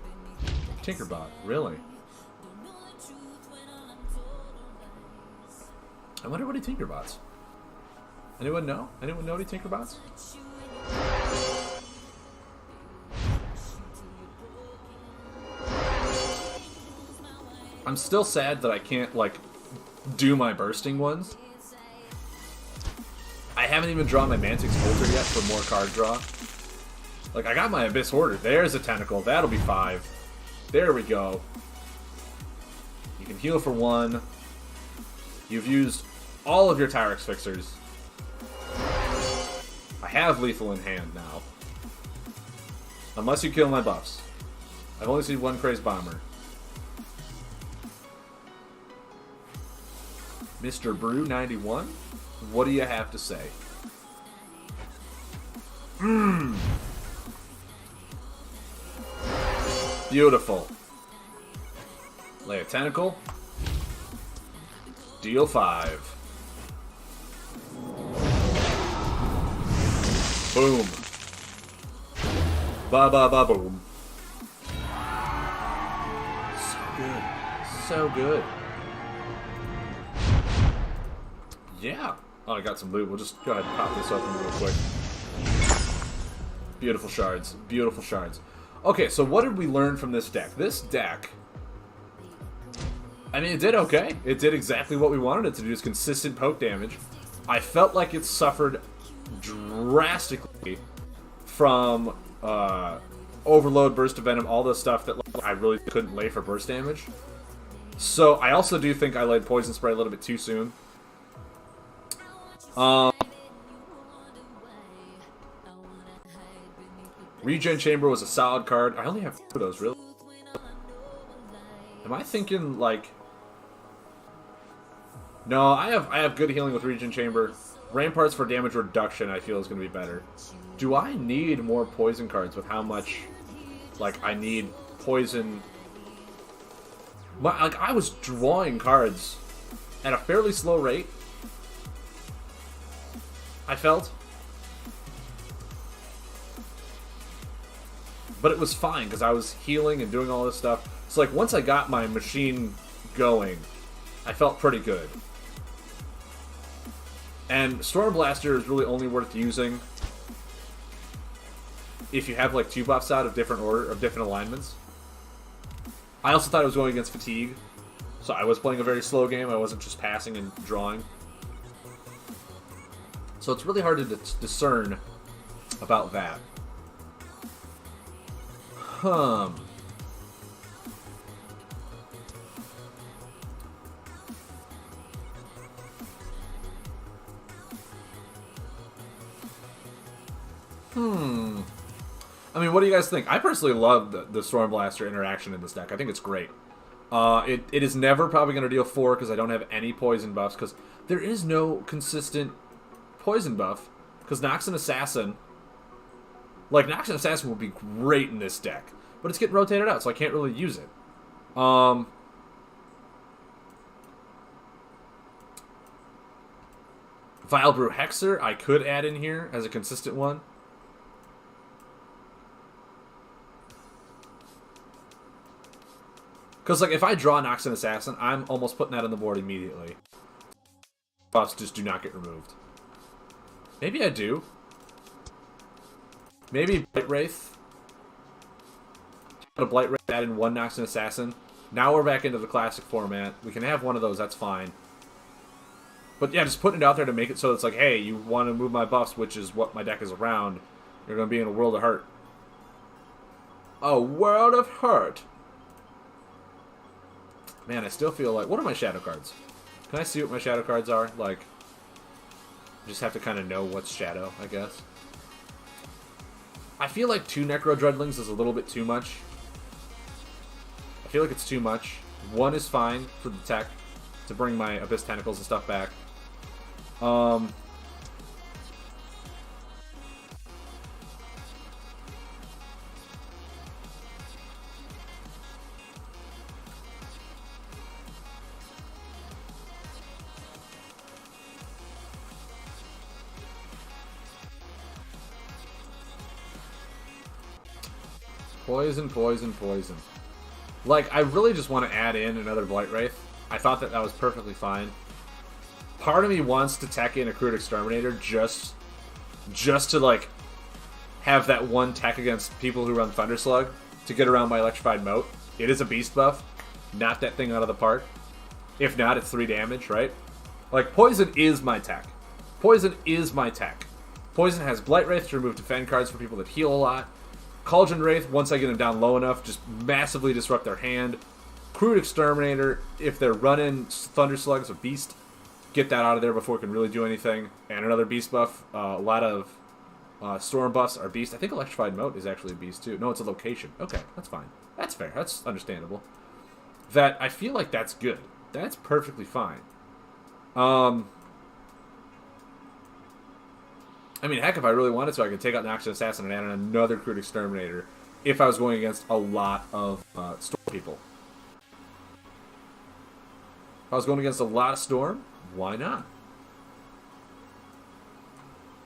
S1: Tinkerbot, really? I wonder what he Tinkerbots. Anyone know? Anyone know any Tinkerbots? I'm still sad that I can't, like, do my bursting ones. I haven't even drawn my Mantic's Bolter yet for more card draw. Like, I got my Abyss Hoarder. There's a Tentacle. That'll be 5. There we go. You can heal for 1. You've used all of your Tyrex Fixers. I have Lethal in hand now. Unless you kill my buffs. I've only seen 1 Craze Bomber. Mr. Brew 91, what do you have to say? Mmm. Beautiful. Lay a Tentacle. Deal 5. Boom. Ba-ba-ba-boom. So good. So good. Yeah. Oh, I got some loot. We'll just go ahead and pop this open real quick. Beautiful shards. Beautiful shards. Okay, so what did we learn from this deck? This deck... I mean, it did okay. It did exactly what we wanted it to do, just consistent poke damage. I felt like it suffered drastically from Overload, Burst of Venom, all the stuff that I really couldn't lay for burst damage. So I also do think I laid Poison Spray a little bit too soon. Regen Chamber was a solid card. I only have 2 of those, really. Am I thinking, like... No, I have good healing with Regen Chamber. Ramparts for damage reduction, I feel, is going to be better. Do I need more poison cards with how much... Like, I need poison... Like, I was drawing cards at a fairly slow rate. I felt. But it was fine, because I was healing and doing all this stuff. So, like, once I got my machine going, I felt pretty good. And Storm Blaster is really only worth using if you have, like, 2 buffs out of different order, of different alignments. I also thought I was going against Fatigue, so I was playing a very slow game. I wasn't just passing and drawing. So it's really hard to discern about that. I mean, what do you guys think? I personally love the Stormblaster interaction in this deck. I think it's great. It is never probably going to deal 4 because I don't have any poison buffs, because there is no consistent poison buff, because Noxian Assassin... Like, Noxian Assassin would be great in this deck, but it's getting rotated out, so I can't really use it. Vilebrew Hexer, I could add in here as a consistent one. Because, like, if I draw Noxian Assassin, I'm almost putting that on the board immediately. Buffs just do not get removed. Maybe I do. Maybe Blight Wraith. Put a Blight Wraith, add in 1 Noxian Assassin. Now we're back into the classic format. We can have one of those, that's fine. But yeah, just putting it out there to make it so it's like, hey, you want to move my buffs, which is what my deck is around. You're going to be in a world of hurt. A world of hurt. Man, I still feel like... What are my shadow cards? Can I see what my shadow cards are? Like, just have to kind of know what's shadow, I guess. I feel like 2 Necro Dreadlings is a little bit too much. I feel like it's too much. 1 is fine for the tech to bring my Abyss Tentacles and stuff back. Poison, poison, poison. Like, I really just want to add in another Blight Wraith. I thought that was perfectly fine. Part of me wants to tech in a Crude Exterminator just to, like, have that 1 tech against people who run Thunder Slug to get around my Electrified Moat. It is a beast buff. Knock that thing out of the park. If not, it's 3 damage, right? Like, Poison is my tech. Poison is my tech. Poison has Blight Wraith to remove defend cards for people that heal a lot. Cauldron Wraith, once I get them down low enough, just massively disrupt their hand. Crude Exterminator, if they're running Thunder Slugs or Beast, get that out of there before it can really do anything. And another Beast buff. A lot of Storm buffs are Beast. I think Electrified Moat is actually a Beast too. No, it's a location. Okay, that's fine. That's fair. That's understandable. That, I feel like that's good. That's perfectly fine. I mean, heck, if I really wanted to, I could take out Noxian Assassin and add in another Crude Exterminator if I was going against a lot of Storm people. If I was going against a lot of Storm, why not?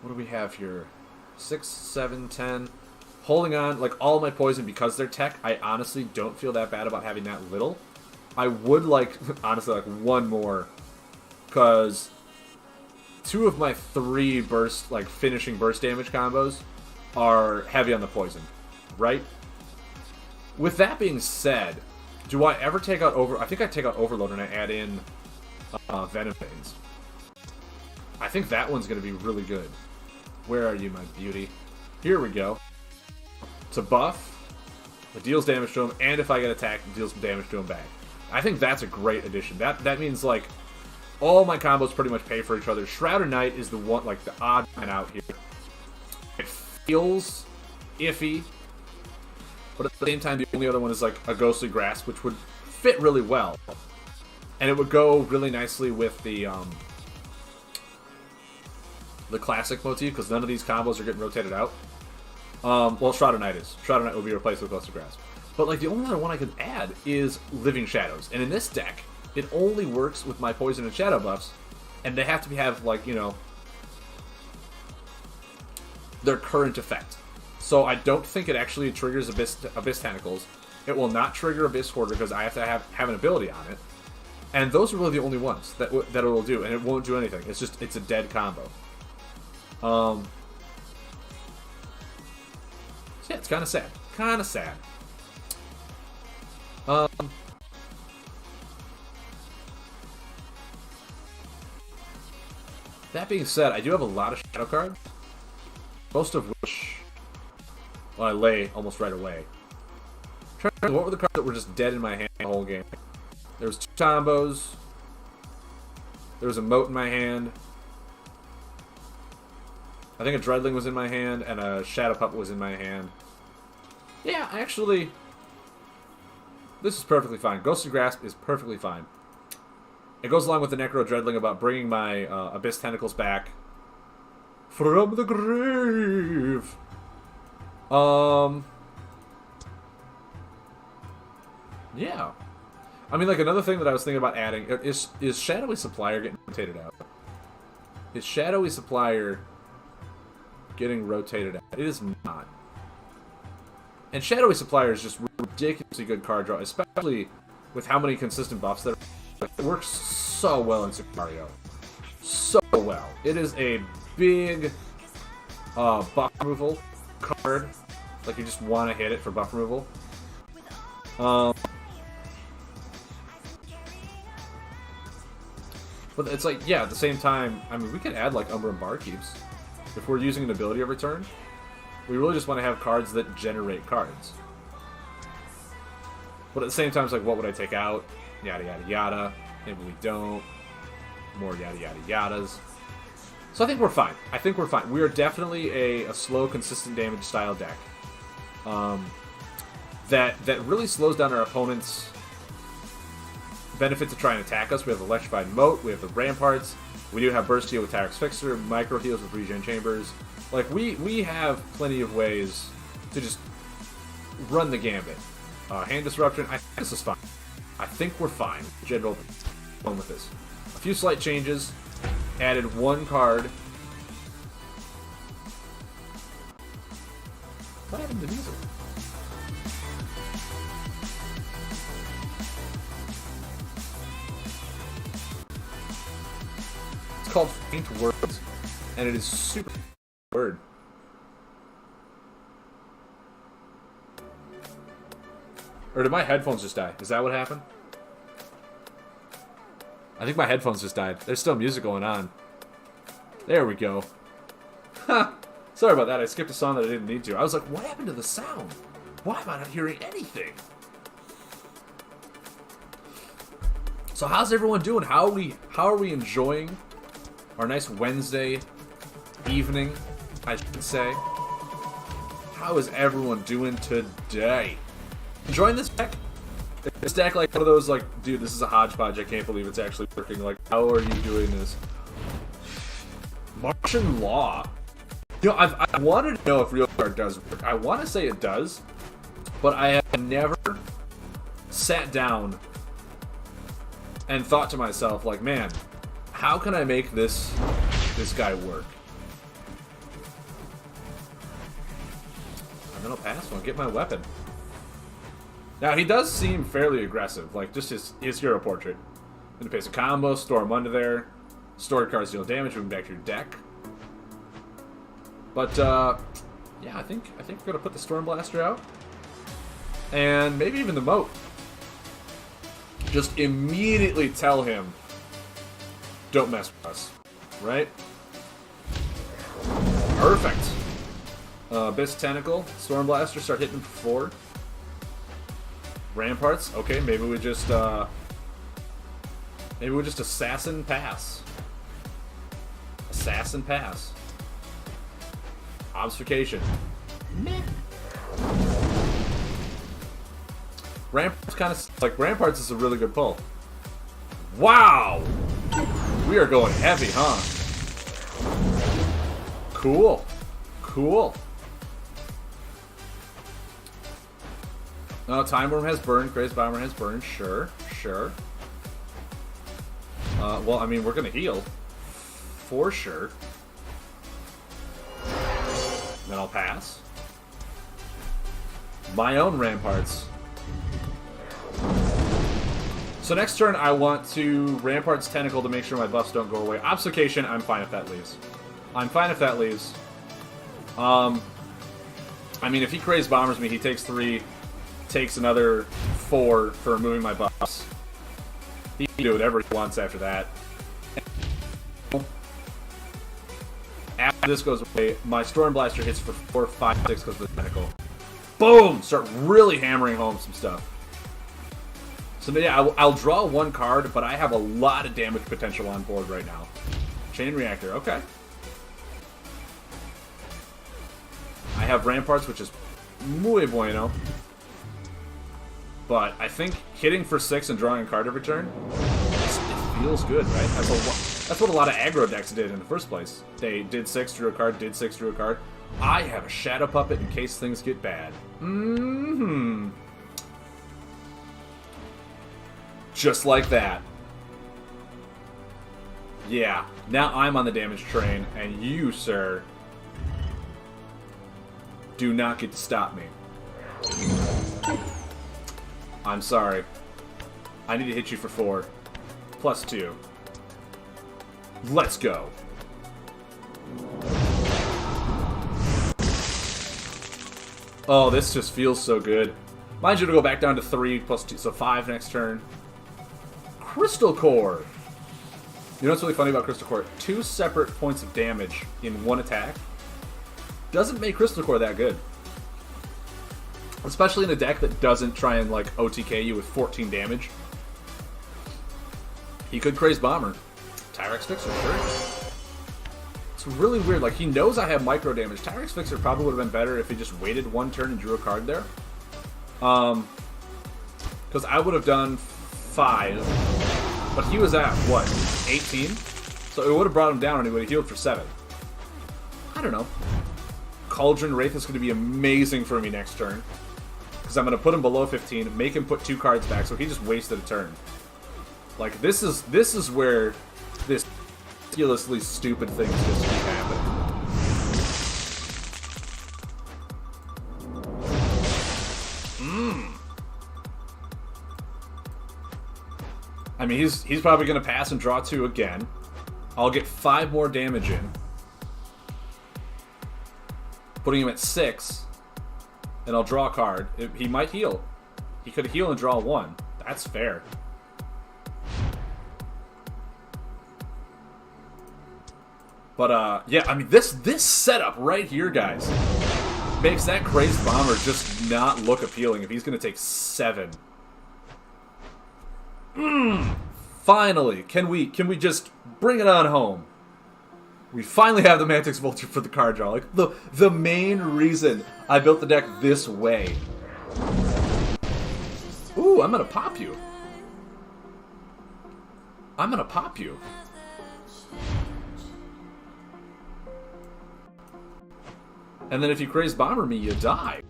S1: What do we have here? 6, 7, 10. Holding on, like, all my poison because they're tech, I honestly don't feel that bad about having that little. I would like, honestly, like, 1 more. Because 2 of my 3 burst, like, finishing burst damage combos are heavy on the poison, right? With that being said, do I ever take out I think I take out Overload and I add in Venom Veins. I think that one's going to be really good. Where are you, my beauty? Here we go. It's a buff. It deals damage to him, and if I get attacked, it deals damage to him back. I think that's a great addition. That means, like, all my combos pretty much pay for each other. Shrouded Knight is the one, like, the odd man out here. It feels iffy, but at the same time, the only other one is, like, a Ghostly Grasp, which would fit really well. And it would go really nicely with the classic motif, because none of these combos are getting rotated out. Well, Shrouded Knight is. Shrouded Knight will be replaced with Ghostly Grasp. But, like, the only other one I could add is Living Shadows. And in this deck, it only works with my poison and shadow buffs, and they have to have, like, you know, their current effect. So I don't think it actually triggers Abyss Tentacles. It will not trigger Abyss Hoarder because I have to have an ability on it. And those are really the only ones that it will do, and it won't do anything. It's a dead combo. So yeah, it's kind of sad. Kind of sad. That being said, I do have a lot of shadow cards, most of which, well, I lay almost right away. I'm trying to think, what were the cards that were just dead in my hand the whole game? There was 2 combos. There was a Moat in my hand. I think a Dreadling was in my hand, and a Shadow Puppet was in my hand. Yeah, actually, this is perfectly fine. Ghostly Grasp is perfectly fine. It goes along with the Necro Dreadling about bringing my Abyss Tentacles back from the grave. Yeah. I mean, like, another thing that I was thinking about adding is Shadowy Supplier getting rotated out? Is Shadowy Supplier getting rotated out? It is not. And Shadowy Supplier is just ridiculously good card draw, especially with how many consistent buffs that are. It works so well in Super Mario. So well. It is a big buff removal card. Like, you just want to hit it for buff removal. But it's like, yeah, at the same time, I mean, we could add, like, Umbra and Barkeeps. If we're using an ability every turn, we really just want to have cards that generate cards. But at the same time, it's like, what would I take out? Yada, yada, yada. Maybe we don't. More yada, yada, yadas. So I think we're fine. I think we're fine. We are definitely a slow, consistent damage style deck. That really slows down our opponent's benefit to try and attack us. We have Electrified Moat, we have the Ramparts, we do have Burst Heal with Tyrix Fixer, Micro Heals with Regen Chambers. Like, we have plenty of ways to just run the gambit. Hand Disruption, I think this is fine. I think we're fine. General fun with this. A few slight changes. Added one card. What happened to Diesel? It's called Faint Words, and it is super word. Or did my headphones just die? Is that what happened? I think my headphones just died. There's still music going on. There we go. Ha! Sorry about that. I skipped a song that I didn't need to. I was like, what happened to the sound? Why am I not hearing anything? So how's everyone doing? How are we enjoying our nice Wednesday evening, I should say? How is everyone doing today? Enjoying this deck? This deck, like, one of those, like, dude, this is a hodgepodge. I can't believe it's actually working. Like, how are you doing this? Martian Law. You know, I wanted to know if Real Card does work. I want to say it does, but I have never sat down and thought to myself, like, man, how can I make this guy work? And then I'll pass one, get my weapon. Now, he does seem fairly aggressive, like, just his hero portrait. Gonna paste a combo, store him under there. Stored cards deal damage, moving back to your deck. But, yeah, I think we're gonna put the Storm Blaster out. And maybe even the Moat. Just immediately tell him, don't mess with us, right? Perfect. Abyss Tentacle, Storm Blaster, start hitting for 4. Ramparts, okay, maybe we just Assassin Pass. Assassin Pass. Obfuscation. Meh. Ramparts kind of, like, Ramparts is a really good pull. Wow! We are going heavy, huh? Cool. Cool. Time Worm has burned. Crazed Bomber has burned. Sure. Sure. Well, I mean, we're going to heal. For sure. Then I'll pass. My own Ramparts. So next turn, I want to Ramparts Tentacle to make sure my buffs don't go away. Obfuscation, I'm fine if that leaves. I'm fine if that leaves. I mean, if he Crazed Bombers me, he takes 3, takes another 4 for removing my buffs. He can do whatever he wants after that. After this goes away, my Storm Blaster hits for 4, 5, 6 goes to the Tentacle. Boom! Start really hammering home some stuff. So yeah, I'll draw 1 card, but I have a lot of damage potential on board right now. Chain Reactor, okay. I have Ramparts, which is muy bueno. But I think hitting for 6 and drawing a card every turn, it feels good, right? That's what a lot of aggro decks did in the first place. They did 6, drew a card, did 6, drew a card. I have a Shadow Puppet in case things get bad. Mm-hmm. Just like that. Yeah, now I'm on the damage train, and you, sir, do not get to stop me. I'm sorry. I need to hit you for 4. Plus 2. Let's go. Oh, this just feels so good. Mind you to go back down to 3 plus 2, so 5 next turn. Crystal Core. You know what's really funny about Crystal Core? 2 separate points of damage in one attack doesn't make Crystal Core that good. Especially in a deck that doesn't try and, like, OTK you with 14 damage. He could Crazed Bomber. Tyrex Fixer, sure. It's really weird. Like, he knows I have micro damage. Tyrex Fixer probably would have been better if he just waited 1 turn and drew a card there. Because I would have done 5. But he was at, what, 18? So it would have brought him down and he would have healed for 7. I don't know. Cauldron Wraith is going to be amazing for me next turn. Because I'm going to put him below 15, make him put 2 cards back, so he just wasted a turn. Like, this is where this ridiculously stupid thing is just keep happening. I mean, he's probably going to pass and draw 2 again. I'll get 5 more damage in. Putting him at 6. And I'll draw a card. He might heal. He could heal and draw 1. That's fair. But, yeah, I mean, this setup right here, guys, makes that Crazed Bomber just not look appealing if he's going to take 7. Finally, can we just bring it on home? We finally have the Mantix Vulture for the card draw. Like, the main reason I built the deck this way. Ooh, I'm gonna pop you. I'm gonna pop you. And then if you Crazed Bomber me, you die.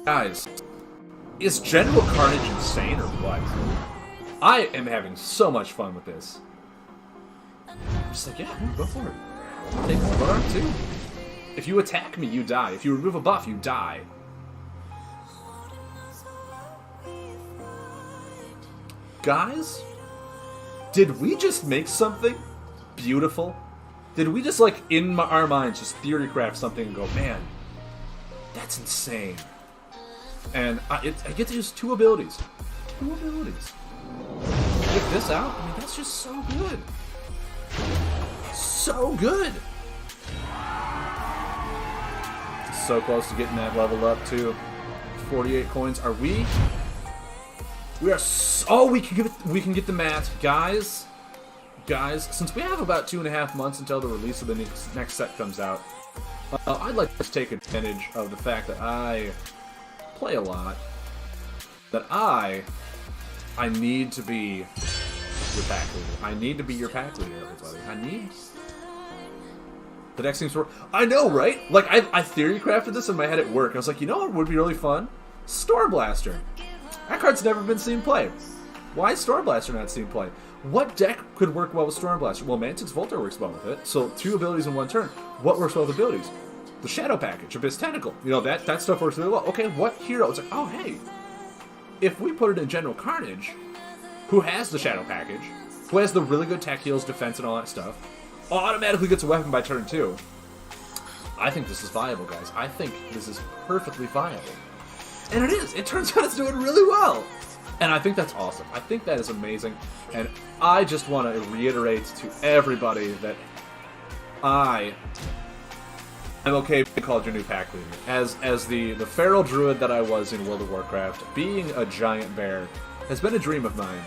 S1: Guys, is General Carnage insane or what? I am having so much fun with this. I'm just like, yeah, go for it. Take one arm too. If you attack me, you die. If you remove a buff, you die. Guys, did we just make something beautiful? Did we just, like, in our minds, just theory craft something and go, man, that's insane. And I get to use 2 abilities. 2 abilities. Get this out, I mean, that's just so good. So good. So close to getting that leveled up, too. 48 coins. Are we? We are so... Oh, we can get the mat. Guys, since we have about 2.5 months until the release of the next set comes out, I'd like to take advantage of the fact that I play a lot, that I need to be your pack leader. I need to be your pack leader, everybody. I need... The deck seems to work. I know, right? Like, I theory crafted this in my head at work. I was like, you know what would be really fun? Storm Blaster. That card's never been seen play. Why is Storm Blaster not seen play? What deck could work well with Storm Blaster? Well, Mantix Vulture works well with it. So 2 abilities in 1 turn. What works well with abilities? The Shadow Package, Abyss Tentacle. You know, that stuff works really well. Okay, what hero? It's like, oh, hey. If we put it in General Carnage, who has the Shadow Package, who has the really good tech heals, defense, and all that stuff, automatically gets a weapon by turn 2. I think this is viable, guys. I think this is perfectly viable. And it is. It turns out it's doing really well. And I think that's awesome. I think that is amazing. And I just want to reiterate to everybody that I am okay being called your new pack leader. As the feral druid that I was in World of Warcraft, being a giant bear has been a dream of mine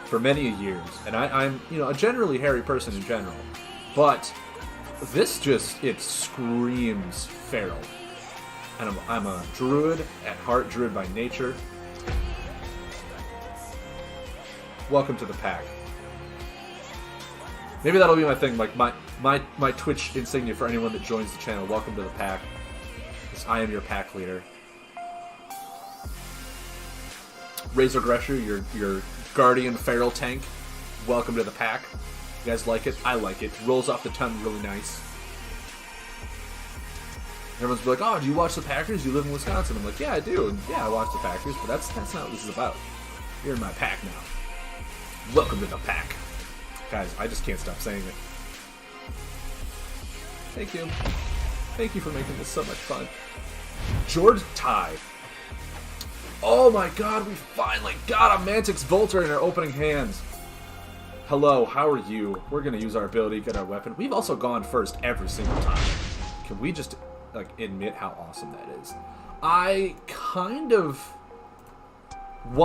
S1: for many years. And I'm, you know, a generally hairy person in general. But this just, it screams feral. And I'm a druid at heart, druid by nature. Welcome to the pack. Maybe that'll be my thing, like my Twitch insignia for anyone that joins the channel. Welcome to the pack. Because I am your pack leader. Razor Gresher, your guardian feral tank. Welcome to the pack. You guys like it? I like it. Rolls off the tongue really nice. Everyone's like, oh, do you watch the Packers? You live in Wisconsin. I'm like, yeah, I do. And yeah, I watch the Packers, but that's not what this is about. You're in my pack now. Welcome to the pack. Guys, I just can't stop saying it. Thank you. Thank you for making this so much fun. George Ty. Oh my god, we finally got a Mantix Volter in our opening hands. Hello, how are you? We're going to use our ability to get our weapon. We've also gone first every single time. Can we just, like, admit how awesome that is? I kind of...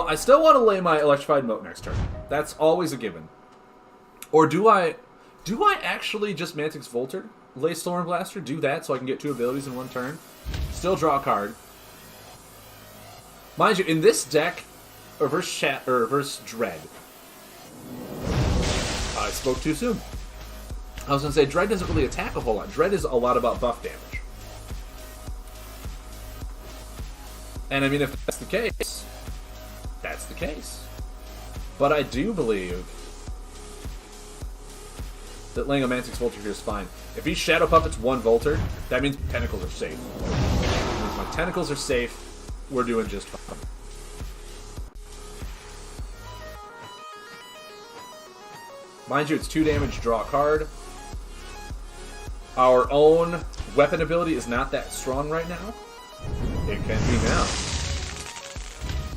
S1: I still want to lay my Electrified Moat next turn. That's always a given. Or do I actually just Mantix Volter? Lay Storm Blaster? Do that so I can get 2 abilities in 1 turn? Still draw a card. Mind you, in this deck, versus Dread, I spoke too soon. I was going to say, Dread doesn't really attack a whole lot. Dread is a lot about buff damage. And I mean, if that's the case, that's the case. But I do believe that laying a Mantix Volter here is fine. If he Shadow Puppets 1 Volter, that means Tentacles are safe. That means my Tentacles are safe. We're doing just fine. Mind you, it's 2 damage, draw a card. Our own weapon ability is not that strong right now. It can be now.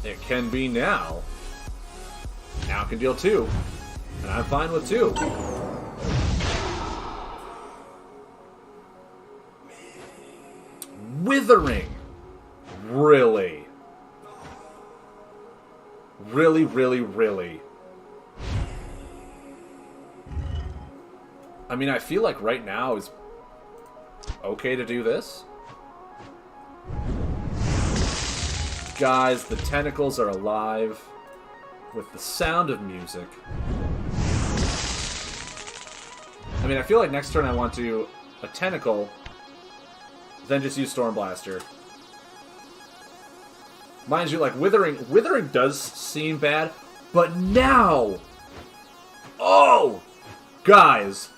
S1: It can be now. Now it can deal 2. And I'm fine with 2. Withering. Really? Really, really, really? I mean, I feel like right now is okay to do this. Guys, the tentacles are alive with the sound of music. I mean, I feel like next turn I want to a tentacle, then just use Storm Blaster. Mind you, like, Withering does seem bad, but now... Oh! Guys,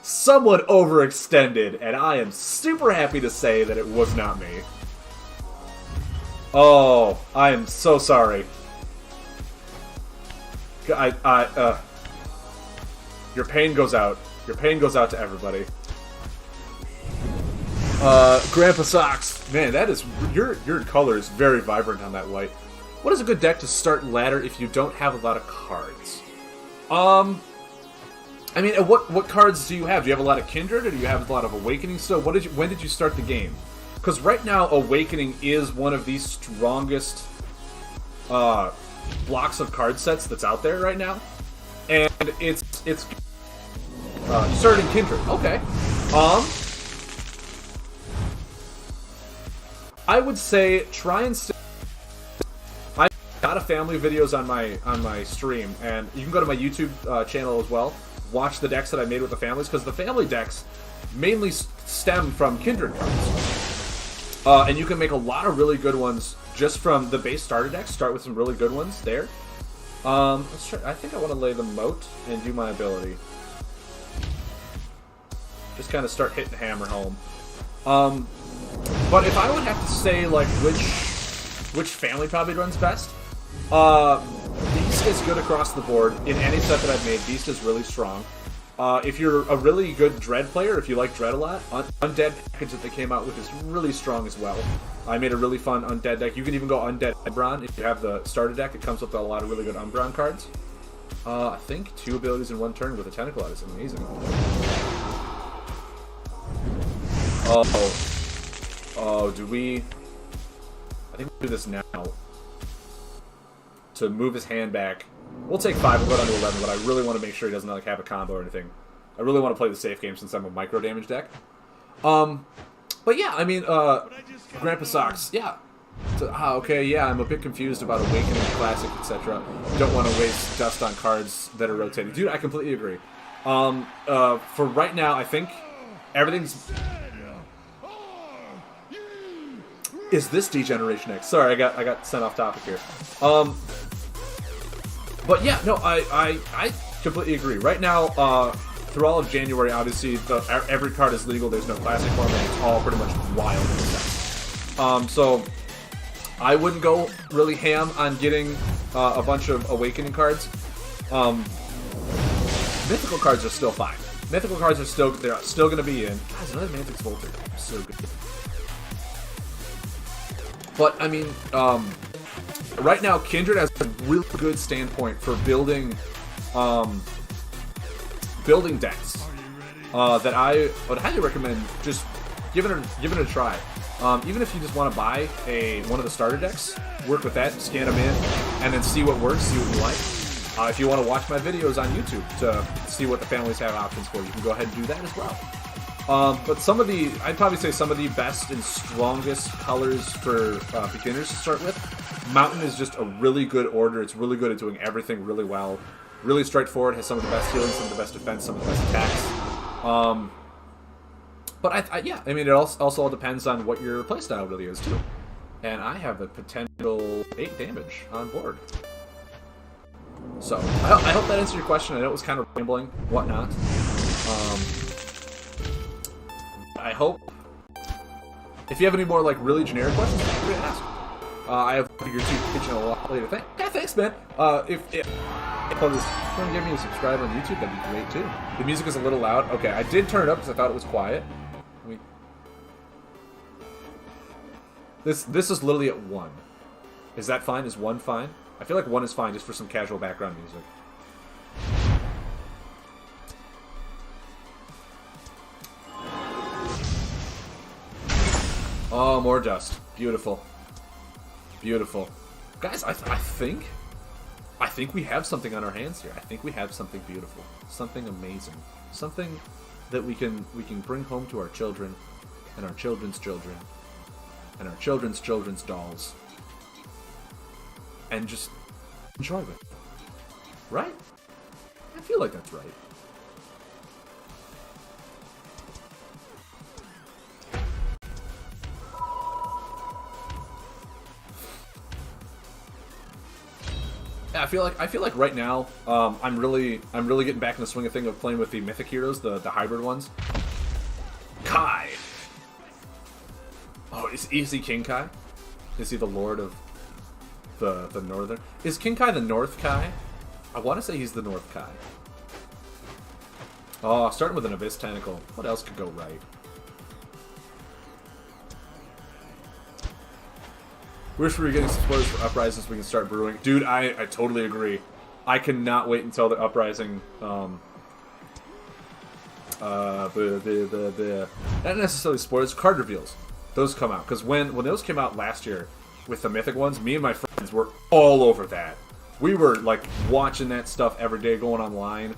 S1: someone overextended, and I am super happy to say that it was not me. Oh, I am so sorry. Your pain goes out. Your pain goes out to everybody. Grandpa Socks. Man, that is... Your color is very vibrant on that white. What is a good deck to start ladder if you don't have a lot of cards? I mean, what cards do you have? Do you have a lot of Kindred, or do you have a lot of Awakening? So, when did you start the game? Because right now, Awakening is one of the strongest blocks of card sets that's out there right now, and it's you started in Kindred. Okay. I would say try and stay. I got a family of videos on my stream, and you can go to my YouTube channel as well. Watch the decks that I made with the families, because the family decks mainly stem from Kindred cards. And you can make a lot of really good ones just from the base starter decks. Start with some really good ones there. Let's try. I think I want to lay the moat and do my ability. Just kind of start hitting hammer home. But if I would have to say, like, which family probably runs best, Beast is good across the board. In any set that I've made, Beast is really strong. If you're a really good Dread player, if you like Dread a lot, Undead package that they came out with is really strong as well. I made a really fun Undead deck. You can even go Undead Umbron. If you have the starter deck, it comes with a lot of really good Umbron cards. I think 2 abilities in 1 turn with a Tentacle out is amazing. Oh, do we... I think we'll do this now. To move his hand back. We'll take 5 and go down to 11, but I really want to make sure he doesn't like have a combo or anything. I really want to play the safe game since I'm a micro damage deck. But yeah, I mean, Grandpa Socks, yeah. So, okay, yeah, I'm a bit confused about Awakening Classic, etc. Don't want to waste dust on cards that are rotating. Dude, I completely agree. For right now, I think everything's... Is this Degeneration X? Sorry, I got sent off topic here. But yeah, no, I completely agree. Right now, through all of January, obviously, every card is legal. There's no classic form, and it's all pretty much wild in the set. So I wouldn't go really ham on getting a bunch of Awakening cards. Mythical cards are still fine. Mythical cards are still going to be in. Guys, another Mantix Volter. So good. But I mean, right now Kindred has a really good standpoint for building decks that I would highly recommend just giving it a try. Even if you just want to buy one of the starter decks, work with that, scan them in, and then see what works, see what you like. If you want to watch my videos on YouTube to see what the families have options for, you can go ahead and do that as well. But I'd probably say some of the best and strongest colors for beginners to start with. Mountain is just a really good order. It's really good at doing everything really well. Really straightforward, has some of the best healing, some of the best defense, some of the best attacks. But yeah, I mean, it also all depends on what your playstyle really is, too. And I have a potential 8 damage on board. So, I hope that answered your question. I know it was kind of rambling, whatnot. I hope... If you have any more, like, really generic questions, feel free to ask. I have your YouTube channel a lot later. Thanks, man. If you want to give me a subscribe on YouTube, that'd be great, too. The music is a little loud. Okay, I did turn it up because I thought it was quiet. This is literally at 1. Is that fine? Is 1 fine? I feel like 1 is fine just for some casual background music. Oh, more dust. Beautiful. Beautiful. Guys, I think we have something on our hands here. I think we have something beautiful. Something amazing. Something that we can bring home to our children and our children's children and our children's children's dolls. And just enjoy it. Right? I feel like that's right. Yeah, I feel like right now, I'm really getting back in the swing of thing of playing with the mythic heroes, the hybrid ones. Kai. Oh, is he King Kai? Is he the Lord of the Northern? Is King Kai the North Kai? I want to say he's the North Kai. Oh, starting with an Abyss Tentacle. What else could go right? Wish we were getting some spoilers for Uprising so we can start brewing. Dude, I totally agree. I cannot wait until the Uprising, not necessarily spoilers, card reveals. Those come out. Because when those came out last year with the Mythic ones, me and my friends were all over that. We were, like, watching that stuff every day, going online,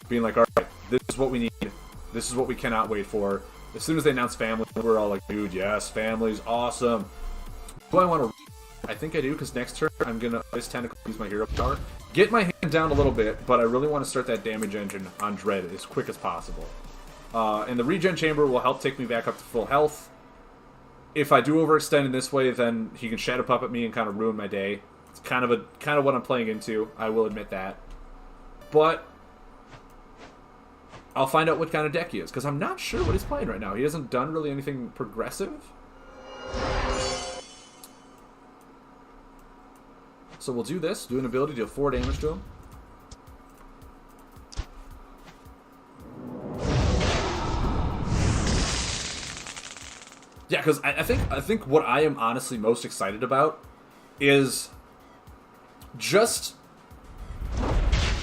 S1: being like, alright, this is what we need. This is what we cannot wait for. As soon as they announced Family, we were all like, dude, yes, Family's awesome. Do I want to... I think I do, because next turn I'm going to Ice Tentacle, use my hero power. Get my hand down a little bit, but I really want to start that damage engine on Dread as quick as possible. And the regen chamber will help take me back up to full health. If I do overextend in this way, then he can Shadow Puppet me and kind of ruin my day. It's kind of what I'm playing into, I will admit that. But I'll find out what kind of deck he is, because I'm not sure what he's playing right now. He hasn't done really anything progressive. So we'll do this, do an ability, deal 4 damage to him. Yeah, because I think what I am honestly most excited about is just...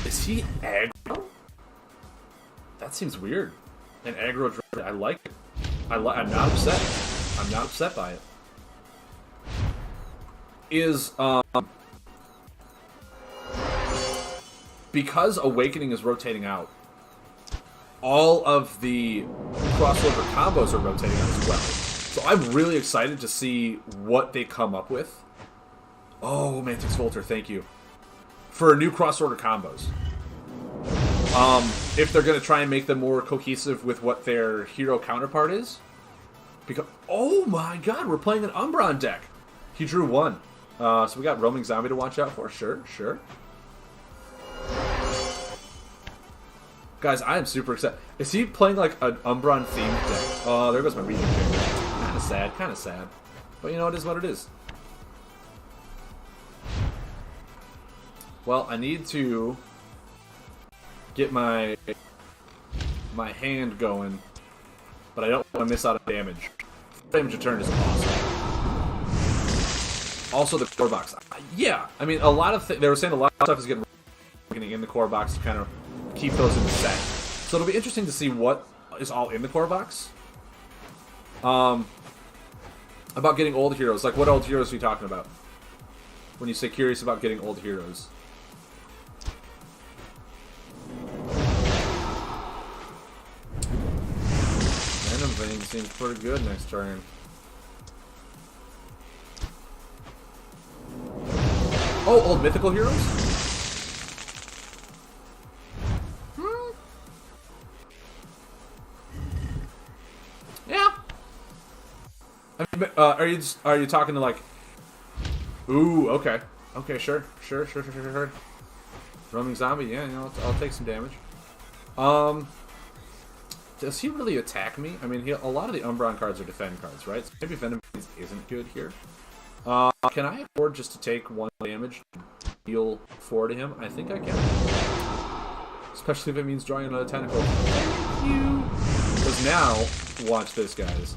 S1: Is he aggro? That seems weird. An aggro Dread, I like it. I'm not upset. I'm not upset by it. Is, because Awakening is rotating out, all of the crossover combos are rotating out as well. So I'm really excited to see what they come up with. Oh, Mantix Volter, thank you. For new cross-order combos. If they're going to try and make them more cohesive with what their hero counterpart is. Because, oh my god, we're playing an Umbron deck. He drew one. So we got Roaming Zombie to watch out for. Sure, sure. Guys, I am super excited. Is he playing like an Umbron themed deck? Oh, there goes my Region Chamber. Kind of sad, kind of sad. But you know, it is what it is. Well, I need to get my hand going, but I don't want to miss out on damage. Damage a turn is awesome. Also, the core box. Yeah, I mean, a lot of they were saying a lot of stuff is getting in the core box to kind of keep those in the set. So it'll be interesting to see what is all in the core box. About getting old heroes. Like, what old heroes are you talking about? When you say curious about getting old heroes. Venom Vein seems pretty good next turn. Oh, old mythical heroes? Yeah. I mean, are you talking to like? Ooh, okay, okay, sure. Roaming Zombie, yeah, you know, I'll take some damage. Does he really attack me? I mean, a lot of the Umbron cards are defend cards, right? So maybe Venom isn't good here. Can I afford just to take 1 damage and deal 4 to him? I think I can. Especially if it means drawing another tentacle. Thank you! Because now, watch this, guys.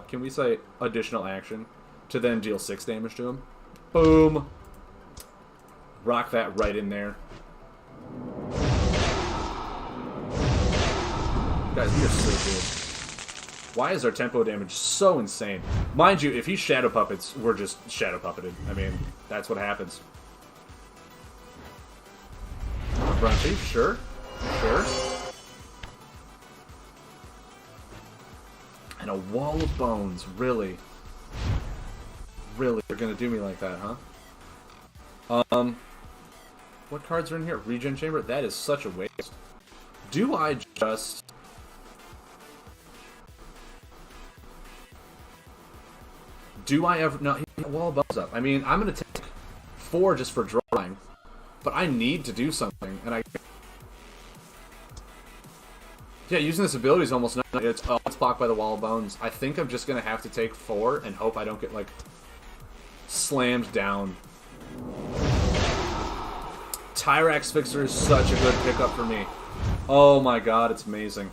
S1: Can we say additional action to then deal 6 damage to him? Boom! Rock that right in there. Guys, we are so good. Why is our tempo damage so insane? Mind you, if he Shadow Puppets, we're just Shadow Puppeted. I mean, that's what happens. Brunchy, sure. Sure. And a Wall of Bones, really? Really? They're gonna do me like that, huh? What cards are in here? Regen Chamber? That is such a waste. Do I just... Do I ever... No, he got Wall of Bones up. I mean, I'm going to take 4 just for drawing. But I need to do something, and I... Yeah, using this ability is almost not... It's blocked by the Wall of Bones. I think I'm just going to have to take 4 and hope I don't get, like, slammed down. Tyrax Fixer is such a good pickup for me. Oh my god, it's amazing.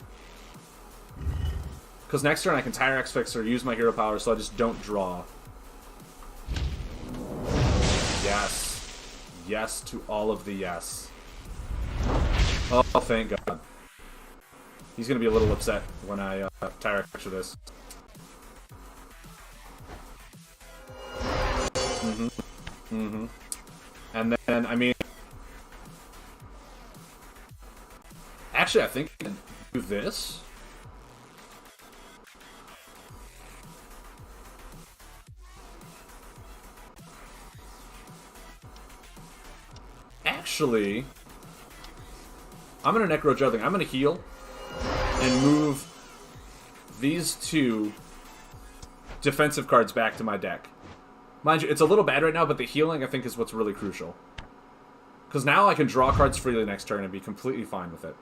S1: Because next turn I can Tyrax Fixer, use my hero power, so I just don't draw. Yes. Yes to all of the yes. Oh, thank god. He's going to be a little upset when I Tyrax Fixer this. And then, I mean... Actually, I think I can do this. Actually, I'm going to Necro Juggling. I'm going to heal and move these 2 defensive cards back to my deck. Mind you, it's a little bad right now, but the healing, I think, is what's really crucial. Because now I can draw cards freely next turn and be completely fine with it.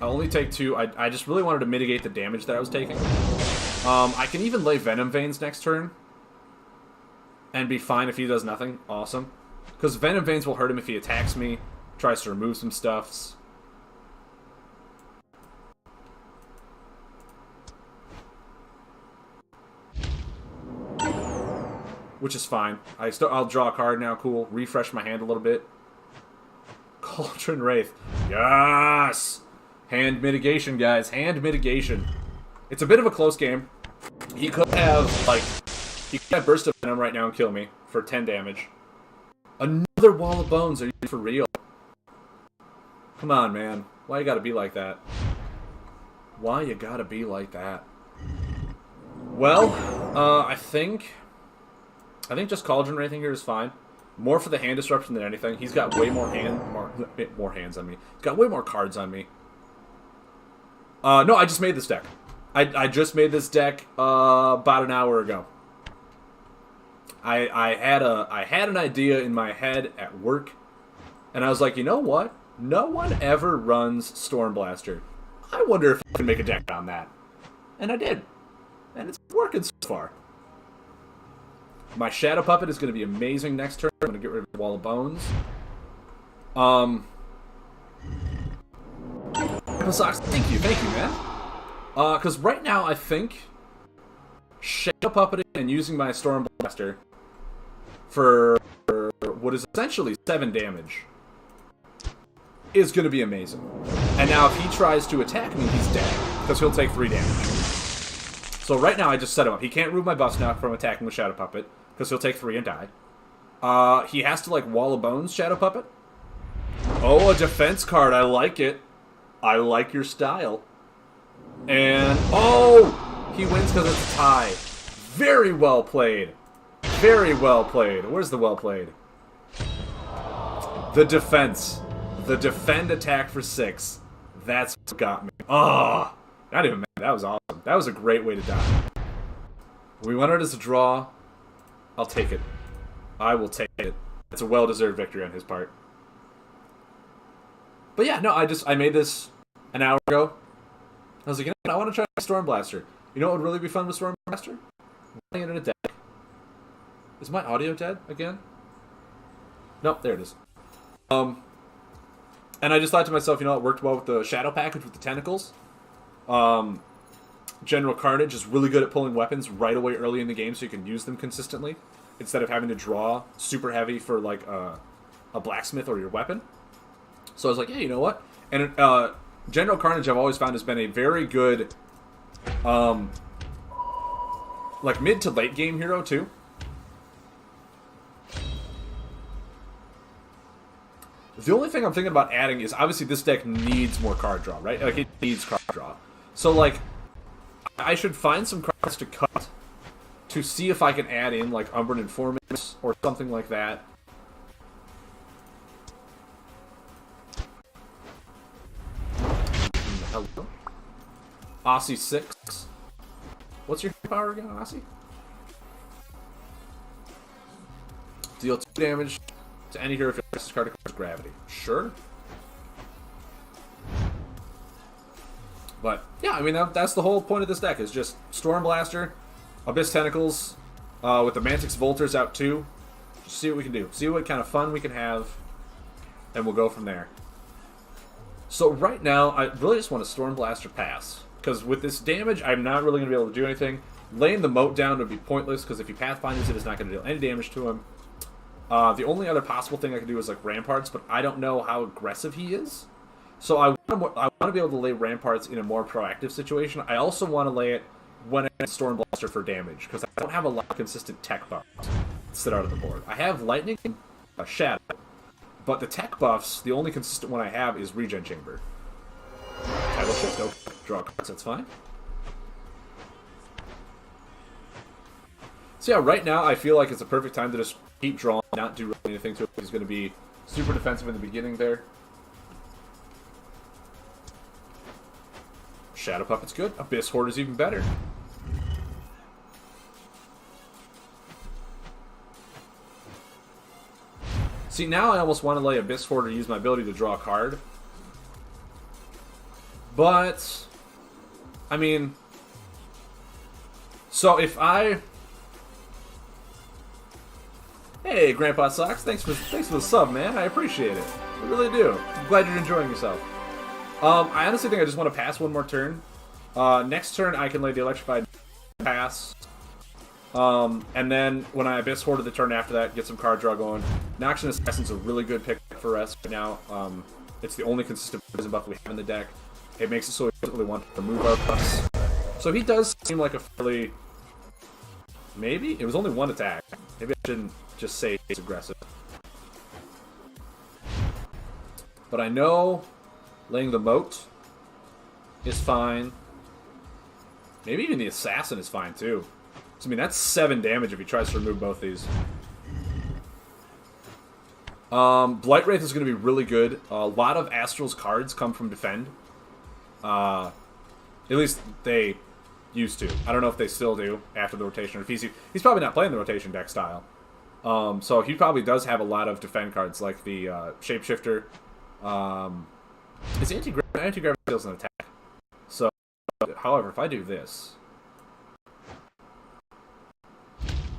S1: I'll only take 2. I just really wanted to mitigate the damage that I was taking. I can even lay Venom Veins next turn and be fine if he does nothing. Awesome. Because Venom Veins will hurt him if he attacks me, tries to remove some stuffs. Which is fine. I'll draw a card now, cool. Refresh my hand a little bit. Cauldron Wraith. Yes! Hand mitigation, guys. Hand mitigation. It's a bit of a close game. He could have, like... He could have Burst of Venom right now and kill me for 10 damage. Another Wall of Bones. Are you for real? Come on, man. Why you gotta be like that? Why you gotta be like that? Well, I think just Cauldron or anything here is fine. More for the hand disruption than anything. He's got way more hands on me. He's got way more cards on me. No, I just made this deck. I just made this deck about an hour ago. I had an idea in my head at work, and I was like, you know what? No one ever runs Stormblaster. I wonder if I can make a deck on that. And I did. And it's working so far. My Shadow Puppet is going to be amazing next turn. I'm going to get rid of the Wall of Bones. Thank you, man. Because right now I think Shadow Puppeting and using my Stormblaster for what is essentially 7 damage is going to be amazing. And now if he tries to attack me, he's dead, because he'll take 3 damage. So right now I just set him up. He can't remove my buffs now from attacking with Shadow Puppet, because he'll take 3 and die. He has to, like, Wall of Bones Shadow Puppet. Oh, a defense card. I like it. I like your style. And, oh! He wins because it's a tie. Very well played. Very well played. Where's the well played? The defense. The defend attack for 6. That's what got me. Oh! Not even mad. That was awesome. That was a great way to die. We wanted as a draw. I'll take it. I will take it. It's a well-deserved victory on his part. But yeah, no, I made this an hour ago. I was like, you know what? I want to try Stormblaster. You know what would really be fun with Stormblaster? Running it in a deck. Is my audio dead again? Nope, there it is. And I just thought to myself, you know, it worked well with the Shadow package with the tentacles. General Carnage is really good at pulling weapons right away early in the game so you can use them consistently, instead of having to draw super heavy for, like, a blacksmith or your weapon. So I was like, yeah, you know what? And General Carnage I've always found has been a very good, like, mid to late game hero, too. The only thing I'm thinking about adding is, obviously, this deck needs more card draw, right? Like, it needs card draw. So, like, I should find some cards to cut to see if I can add in, like, Umbran Informants or something like that. Hello? Aussie 6. What's your power again, Aussie? Deal 2 damage to any hero if your this card acquires gravity. Sure. But, yeah, I mean, that's the whole point of this deck, is just Stormblaster, Abyss Tentacles, with the Mantix Volters out too. Just see what we can do. See what kind of fun we can have, and we'll go from there. So right now, I really just want a Stormblaster pass, because with this damage, I'm not really going to be able to do anything. Laying the moat down would be pointless, because if he Pathfinders it, it's not going to deal any damage to him. The only other possible thing I can do is, like, Ramparts, but I don't know how aggressive he is. So I want to be able to lay Ramparts in a more proactive situation. I also want to lay it when I get Stormblaster for damage, because I don't have a lot of consistent tech buffs that sit out of the board. I have Lightning, a Shadow, but the tech buffs, the only consistent one I have is Regen Chamber. Title Shift, okay. Draw cards, that's fine. So yeah, right now I feel like it's a perfect time to just keep drawing, not do really anything to it. He's going to be super defensive in the beginning there. Shadow Puppet's good. Abyss Horde is even better. See, now I almost want to lay Abyss Horde or use my ability to draw a card. But, I mean, so if I... Hey, Grandpa Socks, thanks for the sub, man. I appreciate it. I really do. I'm glad you're enjoying yourself. I honestly think I just want to pass one more turn. Next turn, I can lay the Electrified pass. And then when I Abyss Horde the turn after that, get some card draw going. Noxian Assassin's a really good pick for us right now. It's the only consistent poison buff we have in the deck. It makes it so we don't really want to remove our buffs. So he does seem like a fairly... Maybe? It was only 1 attack. Maybe I shouldn't just say he's aggressive. But I know laying the moat is fine. Maybe even the Assassin is fine, too. So, I mean, that's 7 damage if he tries to remove both these. Blight Wraith is going to be really good. A lot of Astral's cards come from Defend. At least they used to. I don't know if they still do after the rotation. Or if he's probably not playing the rotation deck style. So he probably does have a lot of Defend cards, like the Shapeshifter. It's anti-gravity deals an attack. So, however, if I do this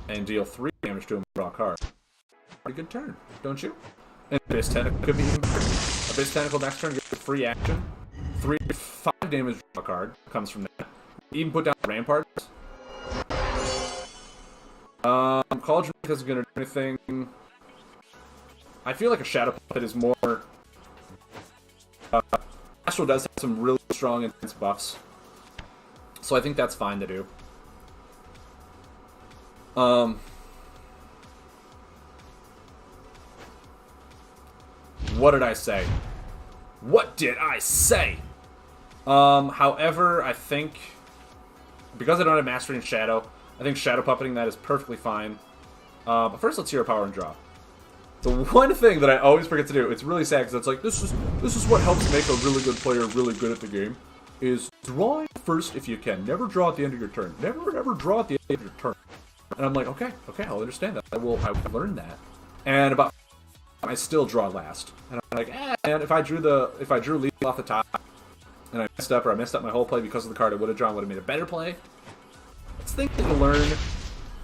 S1: and deal 3 damage to him, draw a card. Pretty good turn, don't you? And Abyss Tentacle could be even better. Abyss Tentacle next turn gets free action. 5 damage draw a card comes from that. Even put down Ramparts. Cauldron isn't gonna do anything. I feel like a Shadow Puppet is more. Astral does have some really strong intense buffs, so I think that's fine to do. What did I say? What did I say? However, I think because I don't have Mastery in Shadow, I think Shadow Puppeting that is perfectly fine. But first, let's Hero Power and draw. The one thing that I always forget to do, it's really sad because it's like, this is what helps make a really good player really good at the game, is drawing first if you can. Never draw at the end of your turn. Never draw at the end of your turn. And I'm like, okay, I'll understand that. I will learn that. And about I still draw last. And I'm like, man, if I drew lead off the top and I messed up, or I messed up my whole play because of the card I would have drawn, would have made a better play. It's things that you learn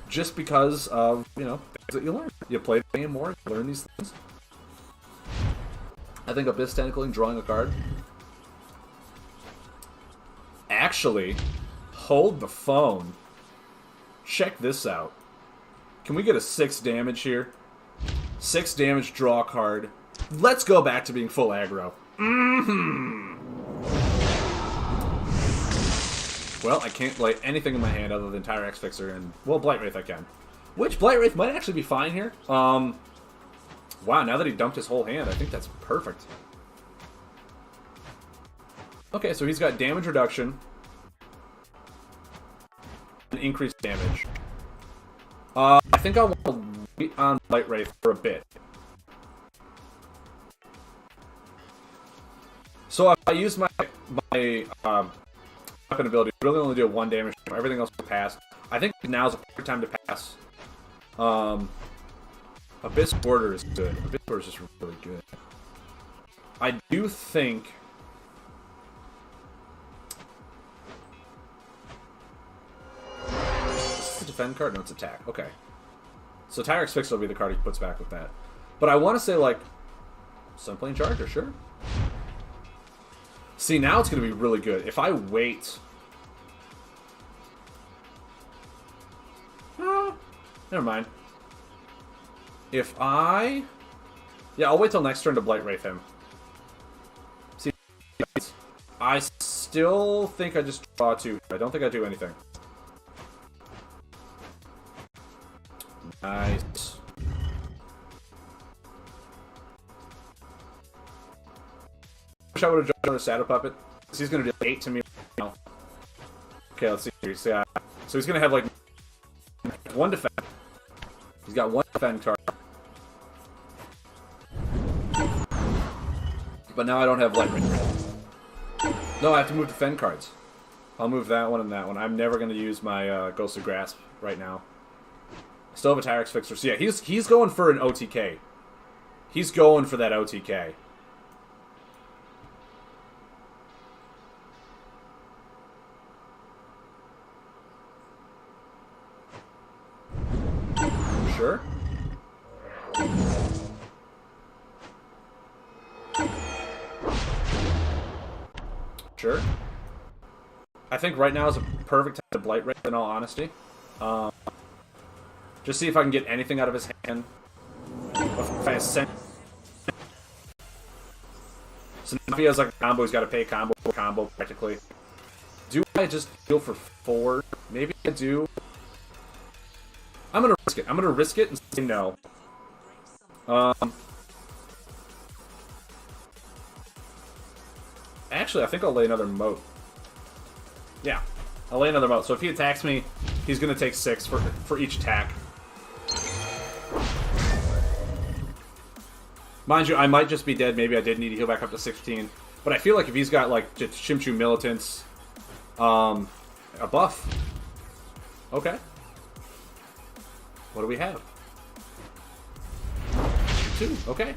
S1: just because of, things that you learn. You play the game more, you learn these things. I think Abyss Tentacling, drawing a card. Actually, hold the phone. Check this out. Can we get a 6 damage here? 6 damage, draw a card. Let's go back to being full aggro. Well, I can't play anything in my hand other than Tyrex Fixer and, well, Blight Wraith I can. Which Blight Wraith might actually be fine here. Wow, now that he dumped his whole hand, I think that's perfect. Okay, so he's got damage reduction. And increased damage. I think I'll want to wait on Blight Wraith for a bit. So if I use my weapon ability, really only do 1 damage. Everything else will pass. I think now's a perfect time to pass. Abyss Border is good. Abyss Border is just really good. I do think. Is this a defend card? No, it's attack. Okay. So Tyrex Fix will be the card he puts back with that. But I want to say, like, Sunplane Charger, sure. See, now it's going to be really good. If I wait... never mind. If I... Yeah, I'll wait till next turn to Blight Wraith him. See, I still think I just draw 2. I don't think I do anything. Nice. Wish I would have drawn another Shadow Puppet. He's going to do 8 to me right now. Okay, let's see here. So he's going to have like 1 defense. He's got 1 defend card. But now I don't have Blight Wraith. No, I have to move defend cards. I'll move that one and that one. I'm never going to use my Ghostly Grasp right now. Still have a Tyrex Fixer. So yeah, he's going for an OTK. He's going for that OTK. Sure. Sure. I think right now is a perfect time to Blight Wraith, in all honesty. Just see if I can get anything out of his hand. If I send... So now if he has like a combo, he's got to pay combo practically. Do I just heal for 4? Maybe I do. I'm gonna risk it. I'm gonna risk it and say no. Actually, I think I'll lay another moat. Yeah. I'll lay another mote. So if he attacks me, he's going to take 6 for each attack. Mind you, I might just be dead. Maybe I did need to heal back up to 16. But I feel like if he's got, like, Shimshu Militants, a buff. Okay. What do we have? 2. Okay.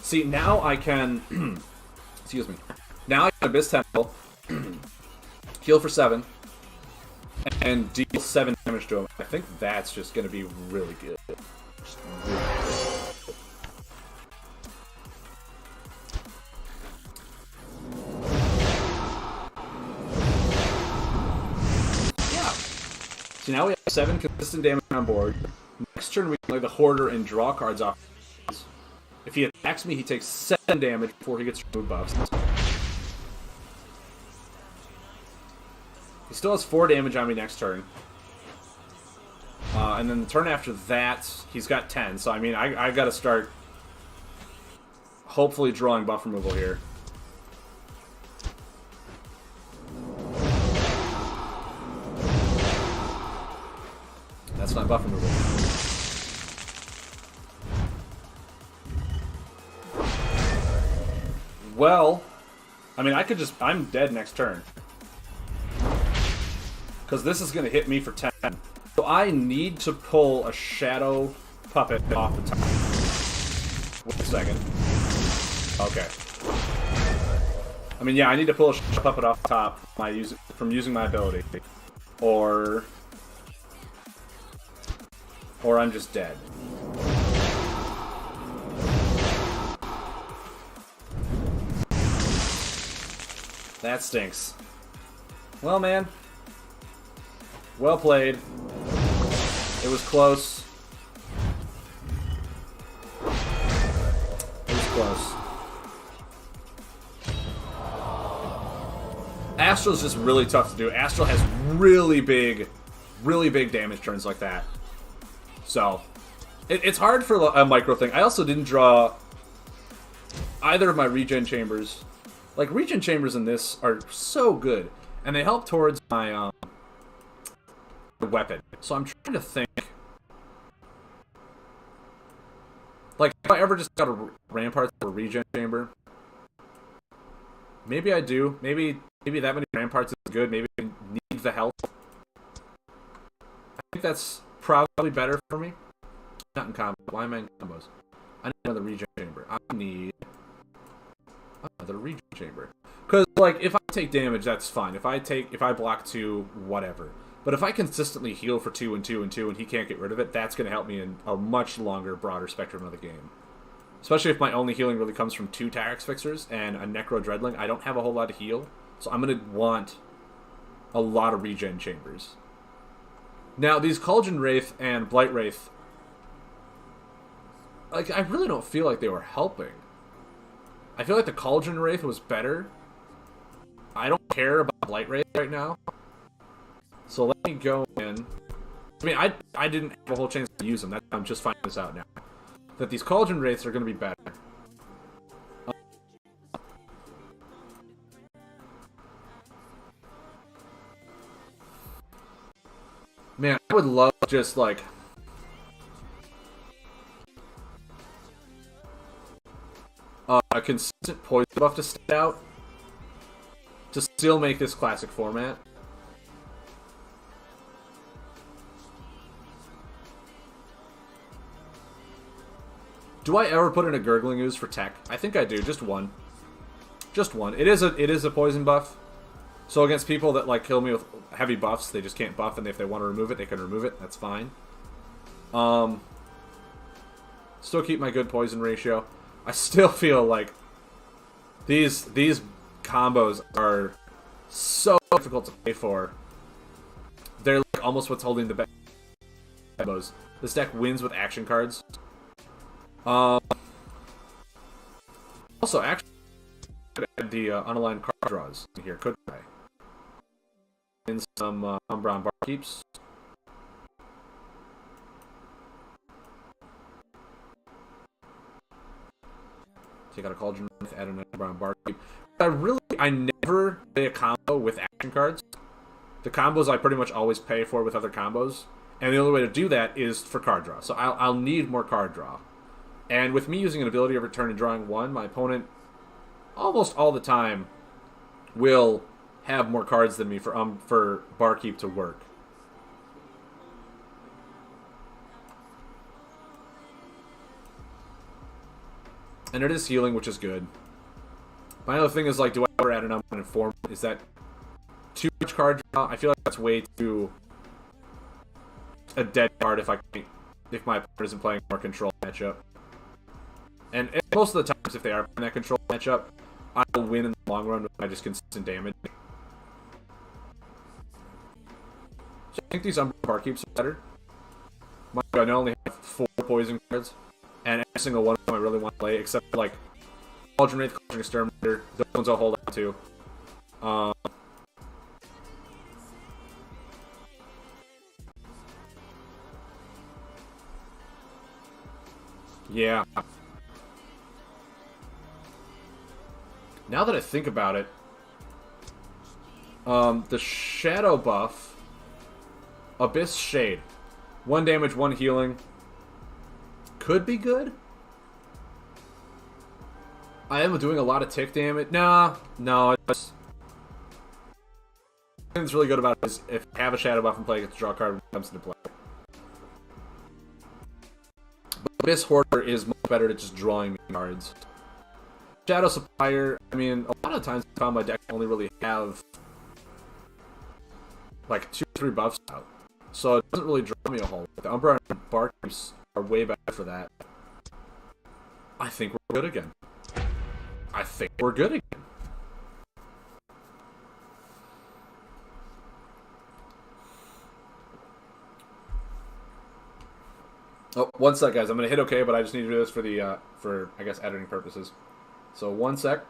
S1: See, now I can... excuse me. Now I can Abyss Temple, heal for 7, and deal 7 damage to him. I think that's just going to be really good. Just really good. So now we have 7 consistent damage on board. Next turn we play the Hoarder and draw cards off. If he attacks me, he takes 7 damage before he gets removed buffs. He still has 4 damage on me next turn. And then the turn after that, he's got 10. So, I mean, I got to start hopefully drawing buff removal here. That's not buff removal. Well, I mean, I could just... I'm dead next turn. Because this is going to hit me for 10. So I need to pull a Shadow Puppet off the top. Wait a second. Okay. I mean, yeah, I need to pull a Shadow Puppet off the top from using my ability. Or I'm just dead. That stinks. Well, man. Well played. It was close. It was close. Astral's just really tough to do. Astral has really big damage turns like that. So, it's hard for a micro thing. I also didn't draw either of my regen chambers. Like, regen chambers in this are so good. And they help towards my weapon. So I'm trying to think. Like, if I ever just got a Rampart or a regen chamber. Maybe I do. Maybe that many Ramparts is good. Maybe I need the health. I think that's probably better for me. Not in combo. Why am I in combos? I need another regen chamber. I need another regen chamber. Because, like, if I take damage, that's fine. If I block 2, whatever. But if I consistently heal for 2 and 2 and 2 and he can't get rid of it, that's going to help me in a much longer, broader spectrum of the game. Especially if my only healing really comes from 2 Tarax Fixers and a Necro Dreadling. I don't have a whole lot to heal. So I'm going to want a lot of regen chambers. Now, these Cauldron Wraith and Blight Wraith, like, I really don't feel like they were helping. I feel like the Cauldron Wraith was better. I don't care about Blight Wraith right now. So let me go in. I mean, I didn't have a whole chance to use them. I'm just finding this out now. That these Cauldron Wraiths are going to be better. Man, I would love just, like... a consistent poison buff to stay out. To still make this classic format. Do I ever put in a Gurgling Ooze for tech? I think I do. Just one. Just one. It is a poison buff. So against people that, like, kill me with heavy buffs, they just can't buff, and if they want to remove it, they can remove it. That's fine. Still keep my good poison ratio. I still feel like these combos are so difficult to pay for. They're like almost what's holding the back combos. This deck wins with action cards. Also, actually, I could add the unaligned card draws in here, couldn't I? In some Umbron Barkeeps. Take out a Cauldron, add an Umbron Barkeep. I never play a combo with action cards. The combos I pretty much always pay for with other combos, and the only way to do that is for card draw. So I'll need more card draw. And with me using an ability every turn and drawing one, my opponent almost all the time will have more cards than me for Barkeep to work. And it is healing, which is good. My other thing is, like, do I ever add an Unbounded Form? Is that too much card draw? I feel like that's way too a dead card if my opponent isn't playing a more control matchup. And most of the times, if they are playing that control matchup, I will win in the long run with my just consistent damage. So I think these Barkeeps are better. I only have 4 poison cards, and every single one of them I really want to play, except for, like, Cauldron Wraith, Cauldron Exterminator. Those ones I'll hold on to. Yeah. Now that I think about it, the Shadow buff, Abyss Shade, 1 damage, 1 healing, could be good. I am doing a lot of tick damage. No. The thing that's really good about it is if I have a Shadow buff and play, I get to draw a card when it comes into play. But Abyss Hoarder is much better at just drawing me cards. Shadow Supplier, I mean, a lot of times I found my deck only really have like 2 or 3 buffs out. So it doesn't really draw me a whole lot. The Umbra and Barkeeps are way better for that. I think we're good again. Oh, 1 sec, guys. I'm gonna hit OK, but I just need to do this for the I guess editing purposes. So 1 sec.